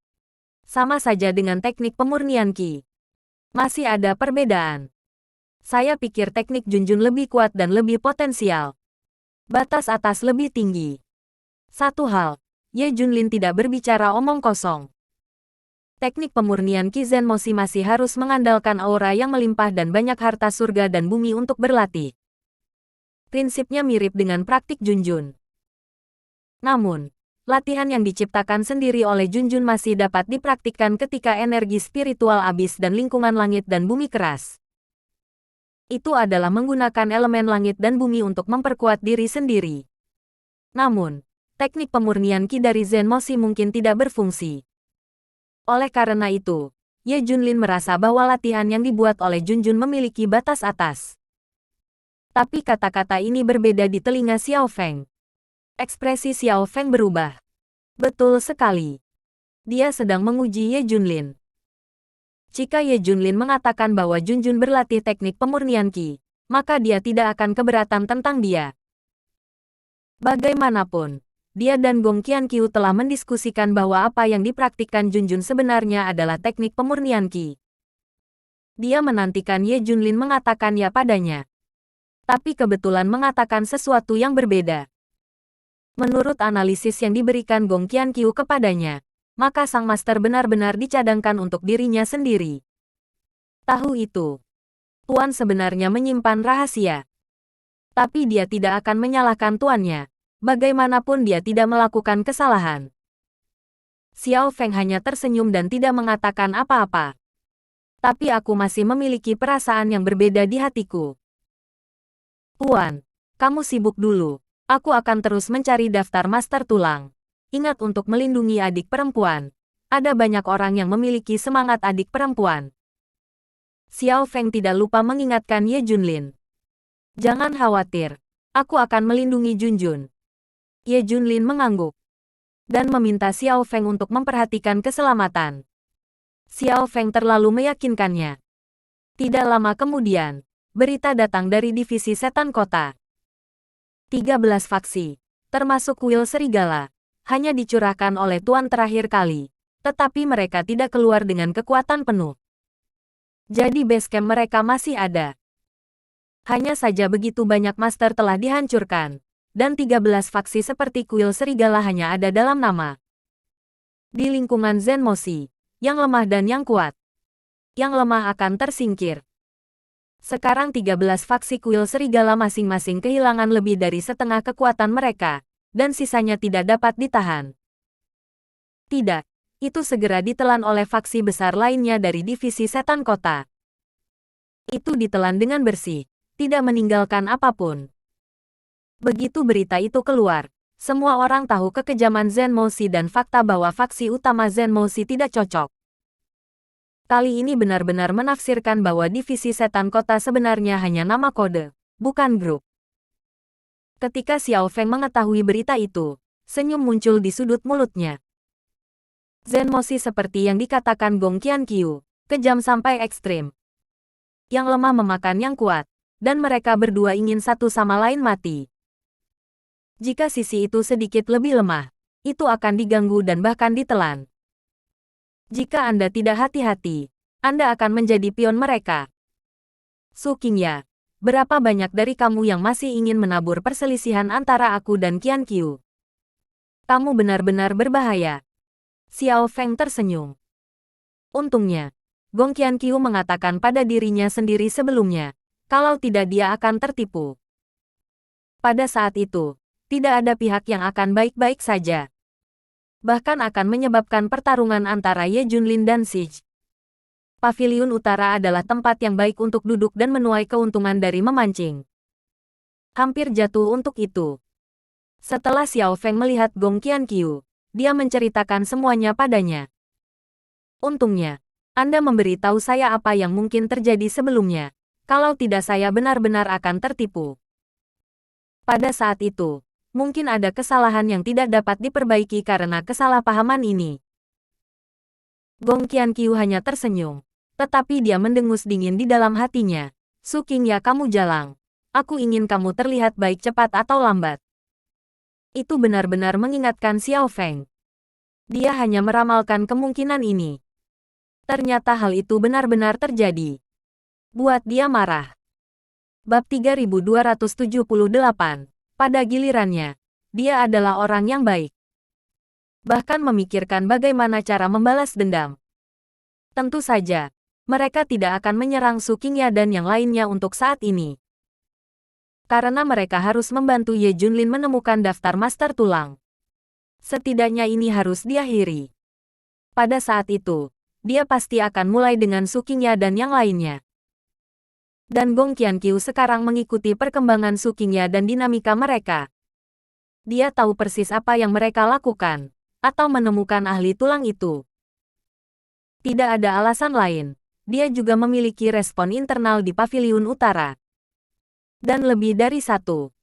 Sama saja dengan teknik pemurnian Qi. Masih ada perbedaan. Saya pikir teknik Junjun lebih kuat dan lebih potensial. Batas atas lebih tinggi. Satu hal, Ye Junlin tidak berbicara omong kosong. Teknik pemurnian Qi Zenmo masih harus mengandalkan aura yang melimpah dan banyak harta surga dan bumi untuk berlatih. Prinsipnya mirip dengan praktik Junjun. Namun, latihan yang diciptakan sendiri oleh Junjun masih dapat dipraktikkan ketika energi spiritual abis dan lingkungan langit dan bumi keras. Itu adalah menggunakan elemen langit dan bumi untuk memperkuat diri sendiri. Namun, teknik pemurnian Qi dari Zenmo mungkin tidak berfungsi. Oleh karena itu, Ye Junlin merasa bahwa latihan yang dibuat oleh Junjun memiliki batas atas. Tapi kata-kata ini berbeda di telinga Xiao Feng. Ekspresi Xiao Feng berubah. Betul sekali. Dia sedang menguji Ye Junlin. Jika Ye Junlin mengatakan bahwa Junjun berlatih teknik pemurnian Qi, maka dia tidak akan keberatan tentang dia. Bagaimanapun, dia dan Gong Qianqiu telah mendiskusikan bahwa apa yang dipraktikkan Junjun sebenarnya adalah teknik pemurnian Qi. Dia menantikan Ye Junlin mengatakan ya padanya. Tapi kebetulan mengatakan sesuatu yang berbeda. Menurut analisis yang diberikan Gong Qianqiu kepadanya, maka sang master benar-benar dicadangkan untuk dirinya sendiri. Tahu itu, Tuan sebenarnya menyimpan rahasia. Tapi dia tidak akan menyalahkan tuannya. Bagaimanapun dia tidak melakukan kesalahan. Xiao Feng hanya tersenyum dan tidak mengatakan apa-apa. Tapi aku masih memiliki perasaan yang berbeda di hatiku. Tuan, kamu sibuk dulu. Aku akan terus mencari daftar master tulang. Ingat untuk melindungi adik perempuan. Ada banyak orang yang memiliki semangat adik perempuan. Xiao Feng tidak lupa mengingatkan Ye Junlin. Jangan khawatir. Aku akan melindungi Junjun. Ye Junlin mengangguk dan meminta Xiao Feng untuk memperhatikan keselamatan. Xiao Feng terlalu meyakinkannya. Tidak lama kemudian, berita datang dari divisi setan kota. 13 faksi, termasuk kuil serigala, hanya dicurahkan oleh Tuan terakhir kali, tetapi mereka tidak keluar dengan kekuatan penuh. Jadi base camp mereka masih ada. Hanya saja begitu banyak master telah dihancurkan. Dan 13 faksi seperti kuil serigala hanya ada dalam nama. Di lingkungan Zenmo yang lemah dan yang kuat. Yang lemah akan tersingkir. Sekarang 13 faksi kuil serigala masing-masing kehilangan lebih dari setengah kekuatan mereka, dan sisanya tidak dapat ditahan. Tidak, itu segera ditelan oleh faksi besar lainnya dari divisi setan kota. Itu ditelan dengan bersih, tidak meninggalkan apapun. Begitu berita itu keluar, semua orang tahu kekejaman Zenmoshi dan fakta bahwa faksi utama Zenmoshi tidak cocok. Kali ini benar-benar menafsirkan bahwa divisi setan kota sebenarnya hanya nama kode, bukan grup. Ketika Xiao Feng mengetahui berita itu, senyum muncul di sudut mulutnya. Zenmoshi seperti yang dikatakan Gong Qianqiu, kejam sampai ekstrim. Yang lemah memakan yang kuat, dan mereka berdua ingin satu sama lain mati. Jika sisi itu sedikit lebih lemah, itu akan diganggu dan bahkan ditelan. Jika Anda tidak hati-hati, Anda akan menjadi pion mereka. Su Qingya, berapa banyak dari kamu yang masih ingin menabur perselisihan antara aku dan Qianqiu? Kamu benar-benar berbahaya. Xiao Feng tersenyum. Untungnya, Gong Qianqiu mengatakan pada dirinya sendiri sebelumnya, kalau tidak dia akan tertipu. Pada saat itu, tidak ada pihak yang akan baik-baik saja. Bahkan akan menyebabkan pertarungan antara Ye Junlin dan Sij. Paviliun Utara adalah tempat yang baik untuk duduk dan menuai keuntungan dari memancing. Hampir jatuh untuk itu. Setelah Xiao Feng melihat Gong Qianqiu, dia menceritakan semuanya padanya. Untungnya, Anda memberitahu saya apa yang mungkin terjadi sebelumnya. Kalau tidak saya benar-benar akan tertipu. Pada saat itu, mungkin ada kesalahan yang tidak dapat diperbaiki karena kesalahpahaman ini. Gong Qianqiu hanya tersenyum, tetapi dia mendengus dingin di dalam hatinya. Su Qingya, kamu jalang. Aku ingin kamu terlihat baik cepat atau lambat. Itu benar-benar mengingatkan Xiao Feng. Dia hanya meramalkan kemungkinan ini. Ternyata hal itu benar-benar terjadi. Buat dia marah. Bab 3278. Pada gilirannya, dia adalah orang yang baik. Bahkan memikirkan bagaimana cara membalas dendam. Tentu saja, mereka tidak akan menyerang Su Qingya dan yang lainnya untuk saat ini. Karena mereka harus membantu Ye Junlin menemukan daftar master tulang. Setidaknya ini harus diakhiri. Pada saat itu, dia pasti akan mulai dengan Su Qingya dan yang lainnya. Dan Gong Qianqiu sekarang mengikuti perkembangan Su Qingya dan dinamika mereka. Dia tahu persis apa yang mereka lakukan, atau menemukan ahli tulang itu. Tidak ada alasan lain, dia juga memiliki respon internal di Paviliun Utara. Dan lebih dari satu.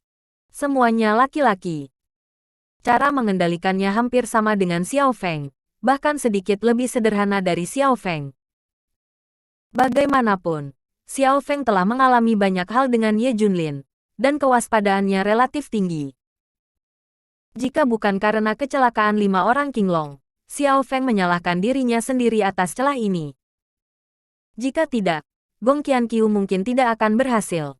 Semuanya laki-laki. Cara mengendalikannya hampir sama dengan Xiao Feng, bahkan sedikit lebih sederhana dari Xiao Feng. Bagaimanapun, Xiao Feng telah mengalami banyak hal dengan Ye Junlin, dan kewaspadaannya relatif tinggi. Jika bukan karena kecelakaan 5 orang Qinglong, Xiao Feng menyalahkan dirinya sendiri atas celah ini. Jika tidak, Gong Qianqiu mungkin tidak akan berhasil.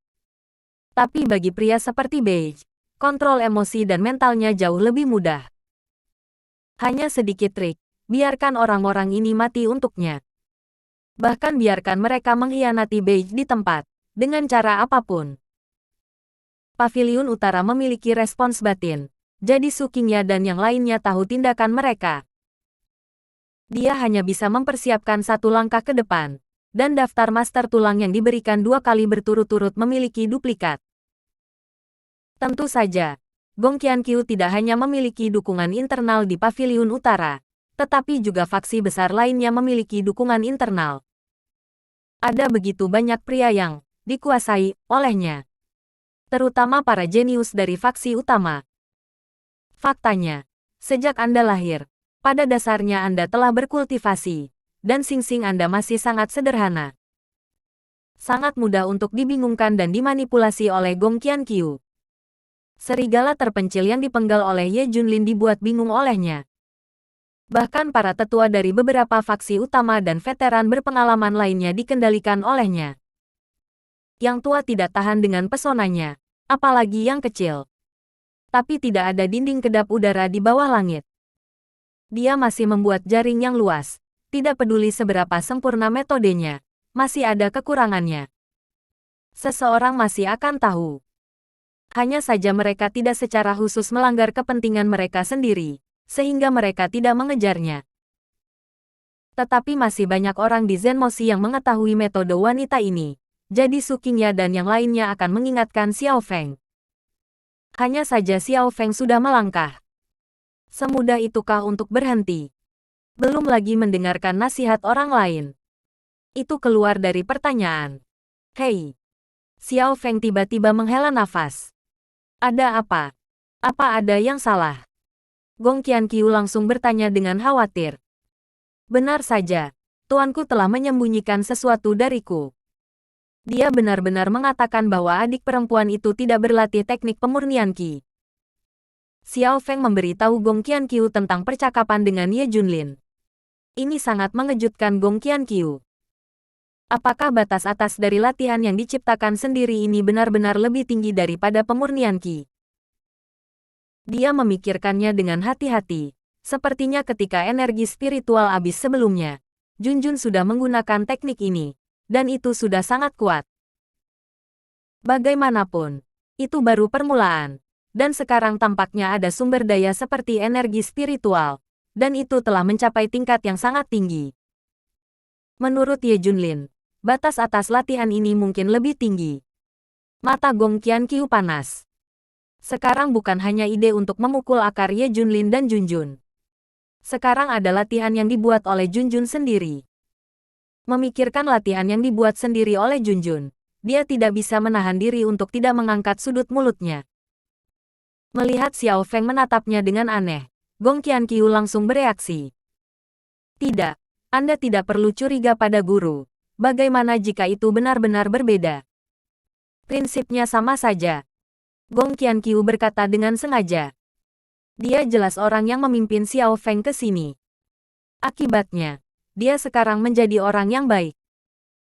Tapi bagi pria seperti Beige, kontrol emosi dan mentalnya jauh lebih mudah. Hanya sedikit trik, biarkan orang-orang ini mati untuknya. Bahkan biarkan mereka mengkhianati Beige di tempat, dengan cara apapun. Paviliun Utara memiliki respons batin, jadi Su Qingya dan yang lainnya tahu tindakan mereka. Dia hanya bisa mempersiapkan satu langkah ke depan, dan daftar master tulang yang diberikan 2 kali berturut-turut memiliki duplikat. Tentu saja, Gong Qianqiu tidak hanya memiliki dukungan internal di Paviliun Utara, tetapi juga faksi besar lainnya memiliki dukungan internal. Ada begitu banyak pria yang dikuasai olehnya, terutama para jenius dari faksi utama. Faktanya, sejak Anda lahir, pada dasarnya Anda telah berkultivasi, dan singsing Anda masih sangat sederhana. Sangat mudah untuk dibingungkan dan dimanipulasi oleh Gong Qianqiu. Serigala terpencil yang dipenggal oleh Ye Junlin dibuat bingung olehnya. Bahkan para tetua dari beberapa faksi utama dan veteran berpengalaman lainnya dikendalikan olehnya. Yang tua tidak tahan dengan pesonanya, apalagi yang kecil. Tapi tidak ada dinding kedap udara di bawah langit. Dia masih membuat jaring yang luas, tidak peduli seberapa sempurna metodenya, masih ada kekurangannya. Seseorang masih akan tahu. Hanya saja mereka tidak secara khusus melanggar kepentingan mereka sendiri, sehingga mereka tidak mengejarnya. Tetapi masih banyak orang di Zenmoshi yang mengetahui metode wanita ini, jadi Su Qingya dan yang lainnya akan mengingatkan Xiao Feng. Hanya saja Xiao Feng sudah melangkah. Semudah itukah untuk berhenti? Belum lagi mendengarkan nasihat orang lain. Itu keluar dari pertanyaan. Hei! Xiao Feng tiba-tiba menghela nafas. Ada apa? Apa ada yang salah? Gong Qianqiu langsung bertanya dengan khawatir. Benar saja, tuanku telah menyembunyikan sesuatu dariku. Dia benar-benar mengatakan bahwa adik perempuan itu tidak berlatih teknik pemurnian Qi. Xiao Feng memberitahu Gong Qianqiu tentang percakapan dengan Ye Junlin. Ini sangat mengejutkan Gong Qianqiu. Apakah batas atas dari latihan yang diciptakan sendiri ini benar-benar lebih tinggi daripada pemurnian Qi? Dia memikirkannya dengan hati-hati. Sepertinya ketika energi spiritual habis sebelumnya, Junjun sudah menggunakan teknik ini, dan itu sudah sangat kuat. Bagaimanapun, itu baru permulaan, dan sekarang tampaknya ada sumber daya seperti energi spiritual, dan itu telah mencapai tingkat yang sangat tinggi. Menurut Ye Junlin, batas atas latihan ini mungkin lebih tinggi. Mata Gong Qianqiu panas. Sekarang bukan hanya ide untuk memukul akar Ye Junlin dan Junjun. Sekarang ada latihan yang dibuat oleh Junjun sendiri. Memikirkan latihan yang dibuat sendiri oleh Junjun, dia tidak bisa menahan diri untuk tidak mengangkat sudut mulutnya. Melihat Xiao Feng menatapnya dengan aneh, Gong Qianqiu langsung bereaksi. Tidak, Anda tidak perlu curiga pada guru. Bagaimana jika itu benar-benar berbeda? Prinsipnya sama saja. Gong Qianqiu berkata dengan sengaja. Dia jelas orang yang memimpin Xiao Feng ke sini. Akibatnya, dia sekarang menjadi orang yang baik.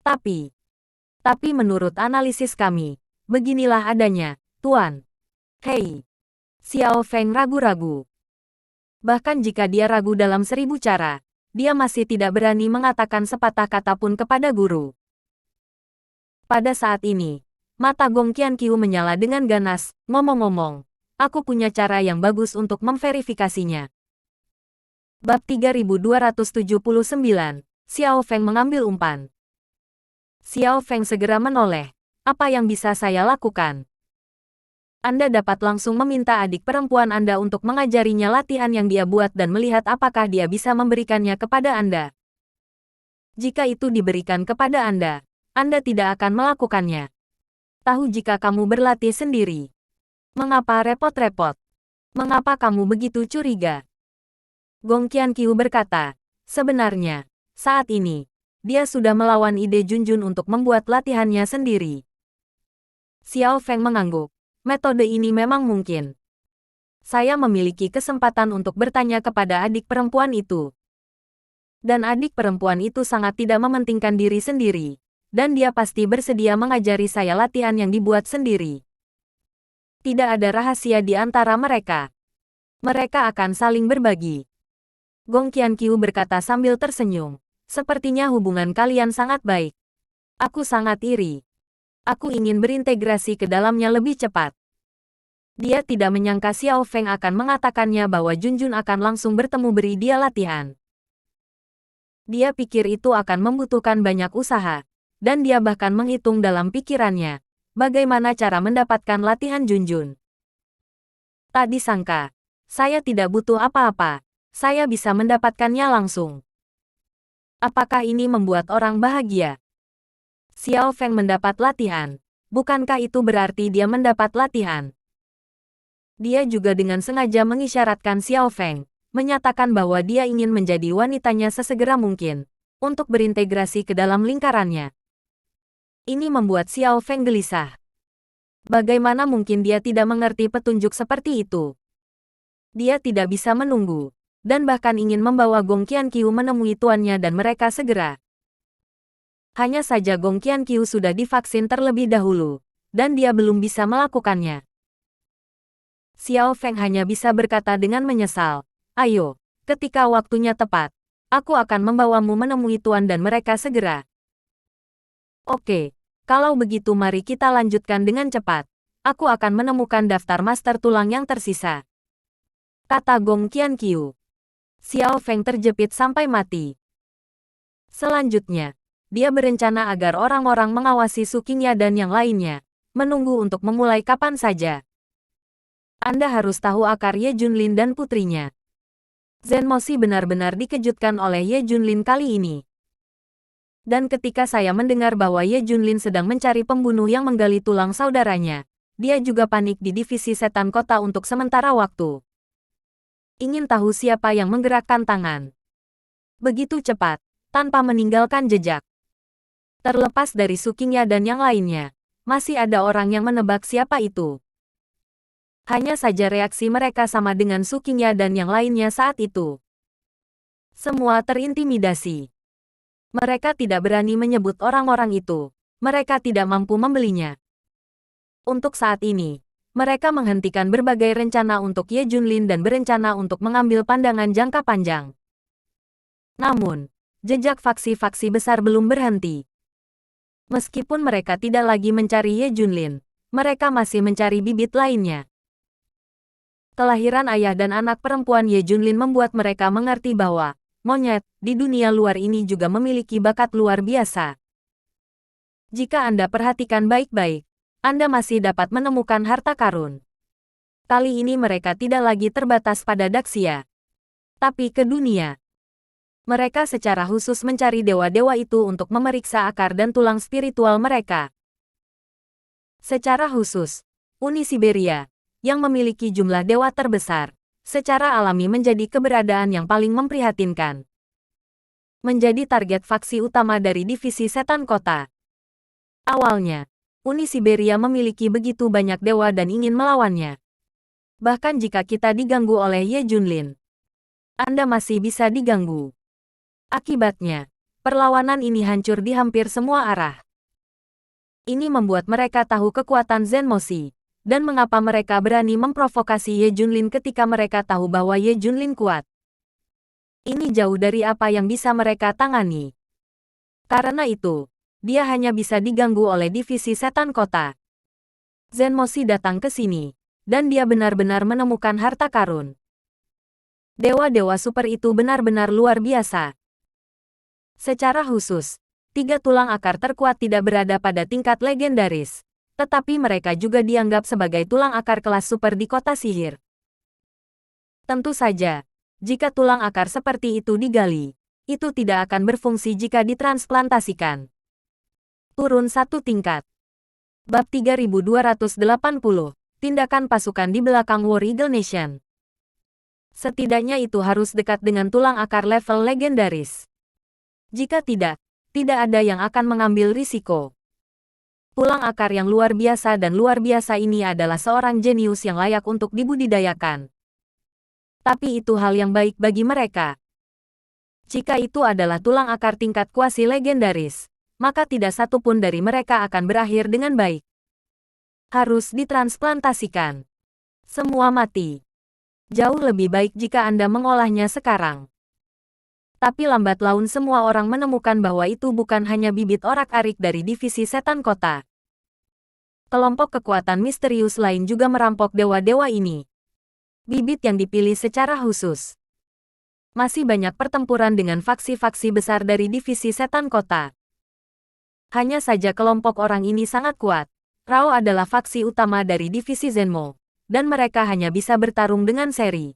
Tapi menurut analisis kami, beginilah adanya, Tuan. Hei! Xiao Feng ragu-ragu. Bahkan jika dia ragu dalam 1000 cara, dia masih tidak berani mengatakan sepatah kata pun kepada guru. Pada saat ini, mata Gong Qianqiu menyala dengan ganas. Ngomong-ngomong, aku punya cara yang bagus untuk memverifikasinya. Bab 3279, Xiao Feng mengambil umpan. Xiao Feng segera menoleh. Apa yang bisa saya lakukan? Anda dapat langsung meminta adik perempuan Anda untuk mengajarinya latihan yang dia buat dan melihat apakah dia bisa memberikannya kepada Anda. Jika itu diberikan kepada Anda tidak akan melakukannya. Tahu jika kamu berlatih sendiri. Mengapa repot-repot? Mengapa kamu begitu curiga? Gong Qianqiu berkata, sebenarnya, saat ini, dia sudah melawan ide Junjun untuk membuat latihannya sendiri. Xiao Feng mengangguk. Metode ini memang mungkin. Saya memiliki kesempatan untuk bertanya kepada adik perempuan itu. Dan adik perempuan itu sangat tidak mementingkan diri sendiri. Dan dia pasti bersedia mengajari saya latihan yang dibuat sendiri. Tidak ada rahasia di antara mereka. Mereka akan saling berbagi. Gong Qianqiu berkata sambil tersenyum. Sepertinya hubungan kalian sangat baik. Aku sangat iri. Aku ingin berintegrasi ke dalamnya lebih cepat. Dia tidak menyangka Xiao Feng akan mengatakannya bahwa Junjun akan langsung bertemu beri dia latihan. Dia pikir itu akan membutuhkan banyak usaha, dan dia bahkan menghitung dalam pikirannya, bagaimana cara mendapatkan latihan Junjun. Tak disangka, saya tidak butuh apa-apa, saya bisa mendapatkannya langsung. Apakah ini membuat orang bahagia? Xiao Feng mendapat latihan. Bukankah itu berarti dia mendapat latihan? Dia juga dengan sengaja mengisyaratkan Xiao Feng, menyatakan bahwa dia ingin menjadi wanitanya sesegera mungkin, untuk berintegrasi ke dalam lingkarannya. Ini membuat Xiao Feng gelisah. Bagaimana mungkin dia tidak mengerti petunjuk seperti itu? Dia tidak bisa menunggu, dan bahkan ingin membawa Gong Qianqiu menemui tuannya dan mereka segera. Hanya saja Gong Qianqiu sudah divaksin terlebih dahulu, dan dia belum bisa melakukannya. Xiao Feng hanya bisa berkata dengan menyesal, ayo, ketika waktunya tepat, aku akan membawamu menemui tuan dan mereka segera. Oke, kalau begitu mari kita lanjutkan dengan cepat. Aku akan menemukan daftar master tulang yang tersisa. Kata Gong Qianqiu. Xiao Feng terjepit sampai mati. Selanjutnya, dia berencana agar orang-orang mengawasi Su Qingya dan yang lainnya, menunggu untuk memulai kapan saja. Anda harus tahu akar Ye Junlin dan putrinya. Zenmoshi benar-benar dikejutkan oleh Ye Junlin kali ini. Dan ketika saya mendengar bahwa Ye Junlin sedang mencari pembunuh yang menggali tulang saudaranya, dia juga panik di divisi setan kota untuk sementara waktu. Ingin tahu siapa yang menggerakkan tangan. Begitu cepat, tanpa meninggalkan jejak. Terlepas dari Su Qingya dan yang lainnya, masih ada orang yang menebak siapa itu. Hanya saja reaksi mereka sama dengan Su Qingya dan yang lainnya saat itu. Semua terintimidasi. Mereka tidak berani menyebut orang-orang itu. Mereka tidak mampu membelinya. Untuk saat ini, mereka menghentikan berbagai rencana untuk Ye Junlin dan berencana untuk mengambil pandangan jangka panjang. Namun, jejak faksi-faksi besar belum berhenti. Meskipun mereka tidak lagi mencari Ye Junlin, mereka masih mencari bibit lainnya. Kelahiran ayah dan anak perempuan Ye Junlin membuat mereka mengerti bahwa monyet di dunia luar ini juga memiliki bakat luar biasa. Jika Anda perhatikan baik-baik, Anda masih dapat menemukan harta karun. Kali ini mereka tidak lagi terbatas pada Daxia, tapi ke dunia. Mereka secara khusus mencari dewa-dewa itu untuk memeriksa akar dan tulang spiritual mereka. Secara khusus, Uni Siberia, yang memiliki jumlah dewa terbesar, secara alami menjadi keberadaan yang paling memprihatinkan. Menjadi target faksi utama dari divisi setan kota. Awalnya, Uni Siberia memiliki begitu banyak dewa dan ingin melawannya. Bahkan jika kita diganggu oleh Ye Junlin, Anda masih bisa diganggu. Akibatnya, perlawanan ini hancur di hampir semua arah. Ini membuat mereka tahu kekuatan Zenmoshi, dan mengapa mereka berani memprovokasi Ye Junlin ketika mereka tahu bahwa Ye Junlin kuat. Ini jauh dari apa yang bisa mereka tangani. Karena itu, dia hanya bisa diganggu oleh divisi setan kota. Zenmoshi datang ke sini, dan dia benar-benar menemukan harta karun. Dewa-dewa super itu benar-benar luar biasa. Secara khusus, 3 tulang akar terkuat tidak berada pada tingkat legendaris, tetapi mereka juga dianggap sebagai tulang akar kelas super di kota sihir. Tentu saja, jika tulang akar seperti itu digali, itu tidak akan berfungsi jika ditransplantasikan. Turun 1 tingkat. Bab 3280, Tindakan Pasukan di Belakang War Eagle Nation. Setidaknya itu harus dekat dengan tulang akar level legendaris. Jika tidak, tidak ada yang akan mengambil risiko. Tulang akar yang luar biasa dan luar biasa ini adalah seorang jenius yang layak untuk dibudidayakan. Tapi itu hal yang baik bagi mereka. Jika itu adalah tulang akar tingkat kuasi legendaris, maka tidak satu pun dari mereka akan berakhir dengan baik. Harus ditransplantasikan. Semua mati. Jauh lebih baik jika Anda mengolahnya sekarang. Tapi lambat laun semua orang menemukan bahwa itu bukan hanya bibit orak-arik dari divisi setan kota. Kelompok kekuatan misterius lain juga merampok dewa-dewa ini. Bibit yang dipilih secara khusus. Masih banyak pertempuran dengan faksi-faksi besar dari divisi setan kota. Hanya saja kelompok orang ini sangat kuat. Rao adalah faksi utama dari divisi Zenmo, dan mereka hanya bisa bertarung dengan seri.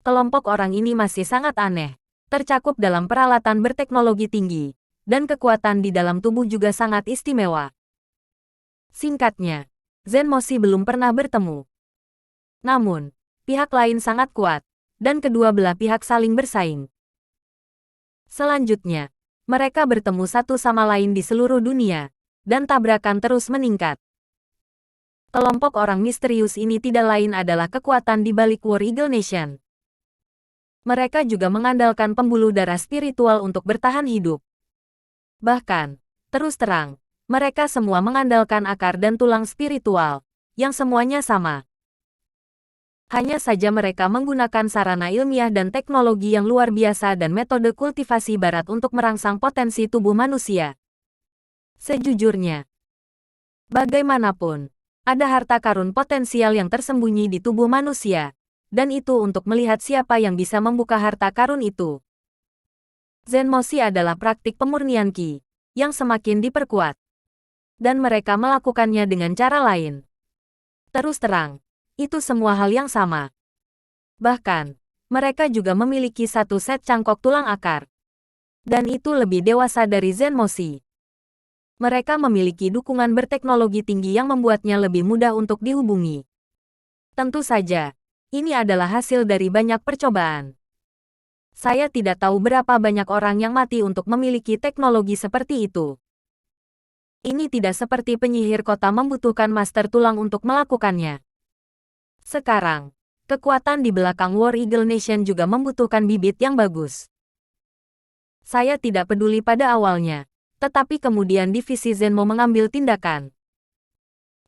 Kelompok orang ini masih sangat aneh, tercakup dalam peralatan berteknologi tinggi, dan kekuatan di dalam tubuh juga sangat istimewa. Singkatnya, Zenmoshi belum pernah bertemu. Namun, pihak lain sangat kuat, dan kedua belah pihak saling bersaing. Selanjutnya, mereka bertemu satu sama lain di seluruh dunia, dan tabrakan terus meningkat. Kelompok orang misterius ini tidak lain adalah kekuatan di balik War Eagle Nation. Mereka juga mengandalkan pembuluh darah spiritual untuk bertahan hidup. Bahkan, terus terang, mereka semua mengandalkan akar dan tulang spiritual, yang semuanya sama. Hanya saja mereka menggunakan sarana ilmiah dan teknologi yang luar biasa dan metode kultivasi barat untuk merangsang potensi tubuh manusia. Sejujurnya, bagaimanapun, ada harta karun potensial yang tersembunyi di tubuh manusia. Dan itu untuk melihat siapa yang bisa membuka harta karun itu. Zenmoshi adalah praktik pemurnian Qi, yang semakin diperkuat. Dan mereka melakukannya dengan cara lain. Terus terang, itu semua hal yang sama. Bahkan, mereka juga memiliki satu set cangkok tulang akar. Dan itu lebih dewasa dari Zenmoshi. Mereka memiliki dukungan berteknologi tinggi yang membuatnya lebih mudah untuk dihubungi. Tentu saja, ini adalah hasil dari banyak percobaan. Saya tidak tahu berapa banyak orang yang mati untuk memiliki teknologi seperti itu. Ini tidak seperti penyihir kota membutuhkan master tulang untuk melakukannya. Sekarang, kekuatan di belakang War Eagle Nation juga membutuhkan bibit yang bagus. Saya tidak peduli pada awalnya. Tetapi kemudian divisi Zenmo mengambil tindakan.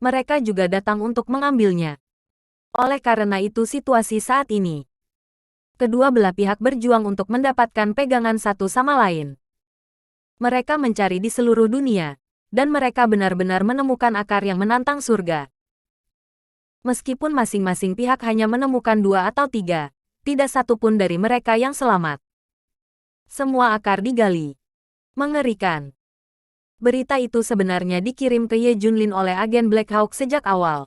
Mereka juga datang untuk mengambilnya. Oleh karena itu situasi saat ini. Kedua belah pihak berjuang untuk mendapatkan pegangan satu sama lain. Mereka mencari di seluruh dunia. Dan mereka benar-benar menemukan akar yang menantang surga. Meskipun masing-masing pihak hanya menemukan 2 atau 3, tidak satu pun dari mereka yang selamat. Semua akar digali. Mengerikan. Berita itu sebenarnya dikirim ke Ye Junlin oleh agen Black Hawk sejak awal.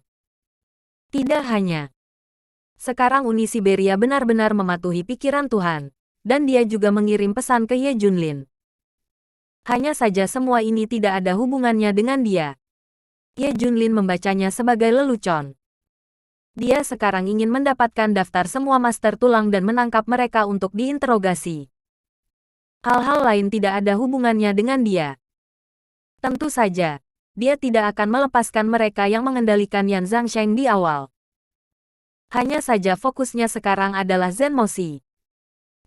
Tidak hanya. Sekarang Uni Siberia benar-benar mematuhi pikiran Tuhan, dan dia juga mengirim pesan ke Ye Junlin. Hanya saja semua ini tidak ada hubungannya dengan dia. Ye Junlin membacanya sebagai lelucon. Dia sekarang ingin mendapatkan daftar semua master tulang dan menangkap mereka untuk diinterogasi. Hal-hal lain tidak ada hubungannya dengan dia. Tentu saja, dia tidak akan melepaskan mereka yang mengendalikan Yan Zhangsheng di awal. Hanya saja fokusnya sekarang adalah Zenmoshi.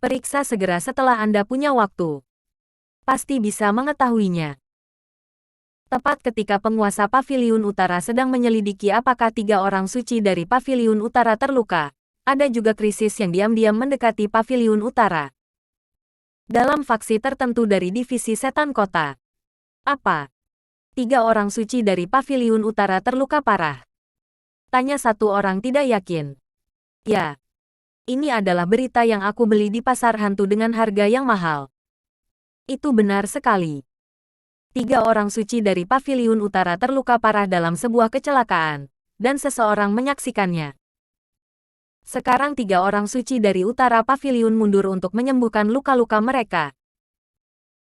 Periksa segera setelah Anda punya waktu. Pasti bisa mengetahuinya. Tepat ketika penguasa Paviliun Utara sedang menyelidiki apakah 3 orang suci dari Paviliun Utara terluka, ada juga krisis yang diam-diam mendekati Paviliun Utara. Dalam faksi tertentu dari divisi setan kota. Apa? 3 orang suci dari Paviliun Utara terluka parah. Tanya satu orang tidak yakin. Ya. Ini adalah berita yang aku beli di pasar hantu dengan harga yang mahal. Itu benar sekali. 3 orang suci dari Paviliun Utara terluka parah dalam sebuah kecelakaan, dan seseorang menyaksikannya. Sekarang 3 orang suci dari Utara Paviliun mundur untuk menyembuhkan luka-luka mereka.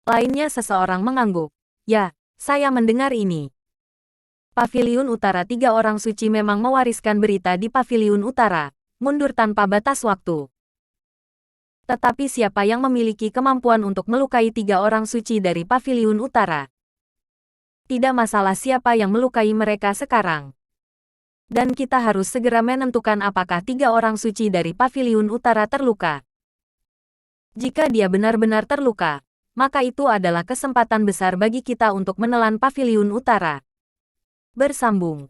Lainnya seseorang mengangguk. Ya. Saya mendengar ini. Paviliun Utara 3 orang suci memang mewariskan berita di Paviliun Utara, mundur tanpa batas waktu. Tetapi siapa yang memiliki kemampuan untuk melukai 3 orang suci dari Paviliun Utara? Tidak masalah siapa yang melukai mereka sekarang. Dan kita harus segera menentukan apakah 3 orang suci dari Paviliun Utara terluka. Jika dia benar-benar terluka, maka itu adalah kesempatan besar bagi kita untuk menelan Paviliun Utara. Bersambung.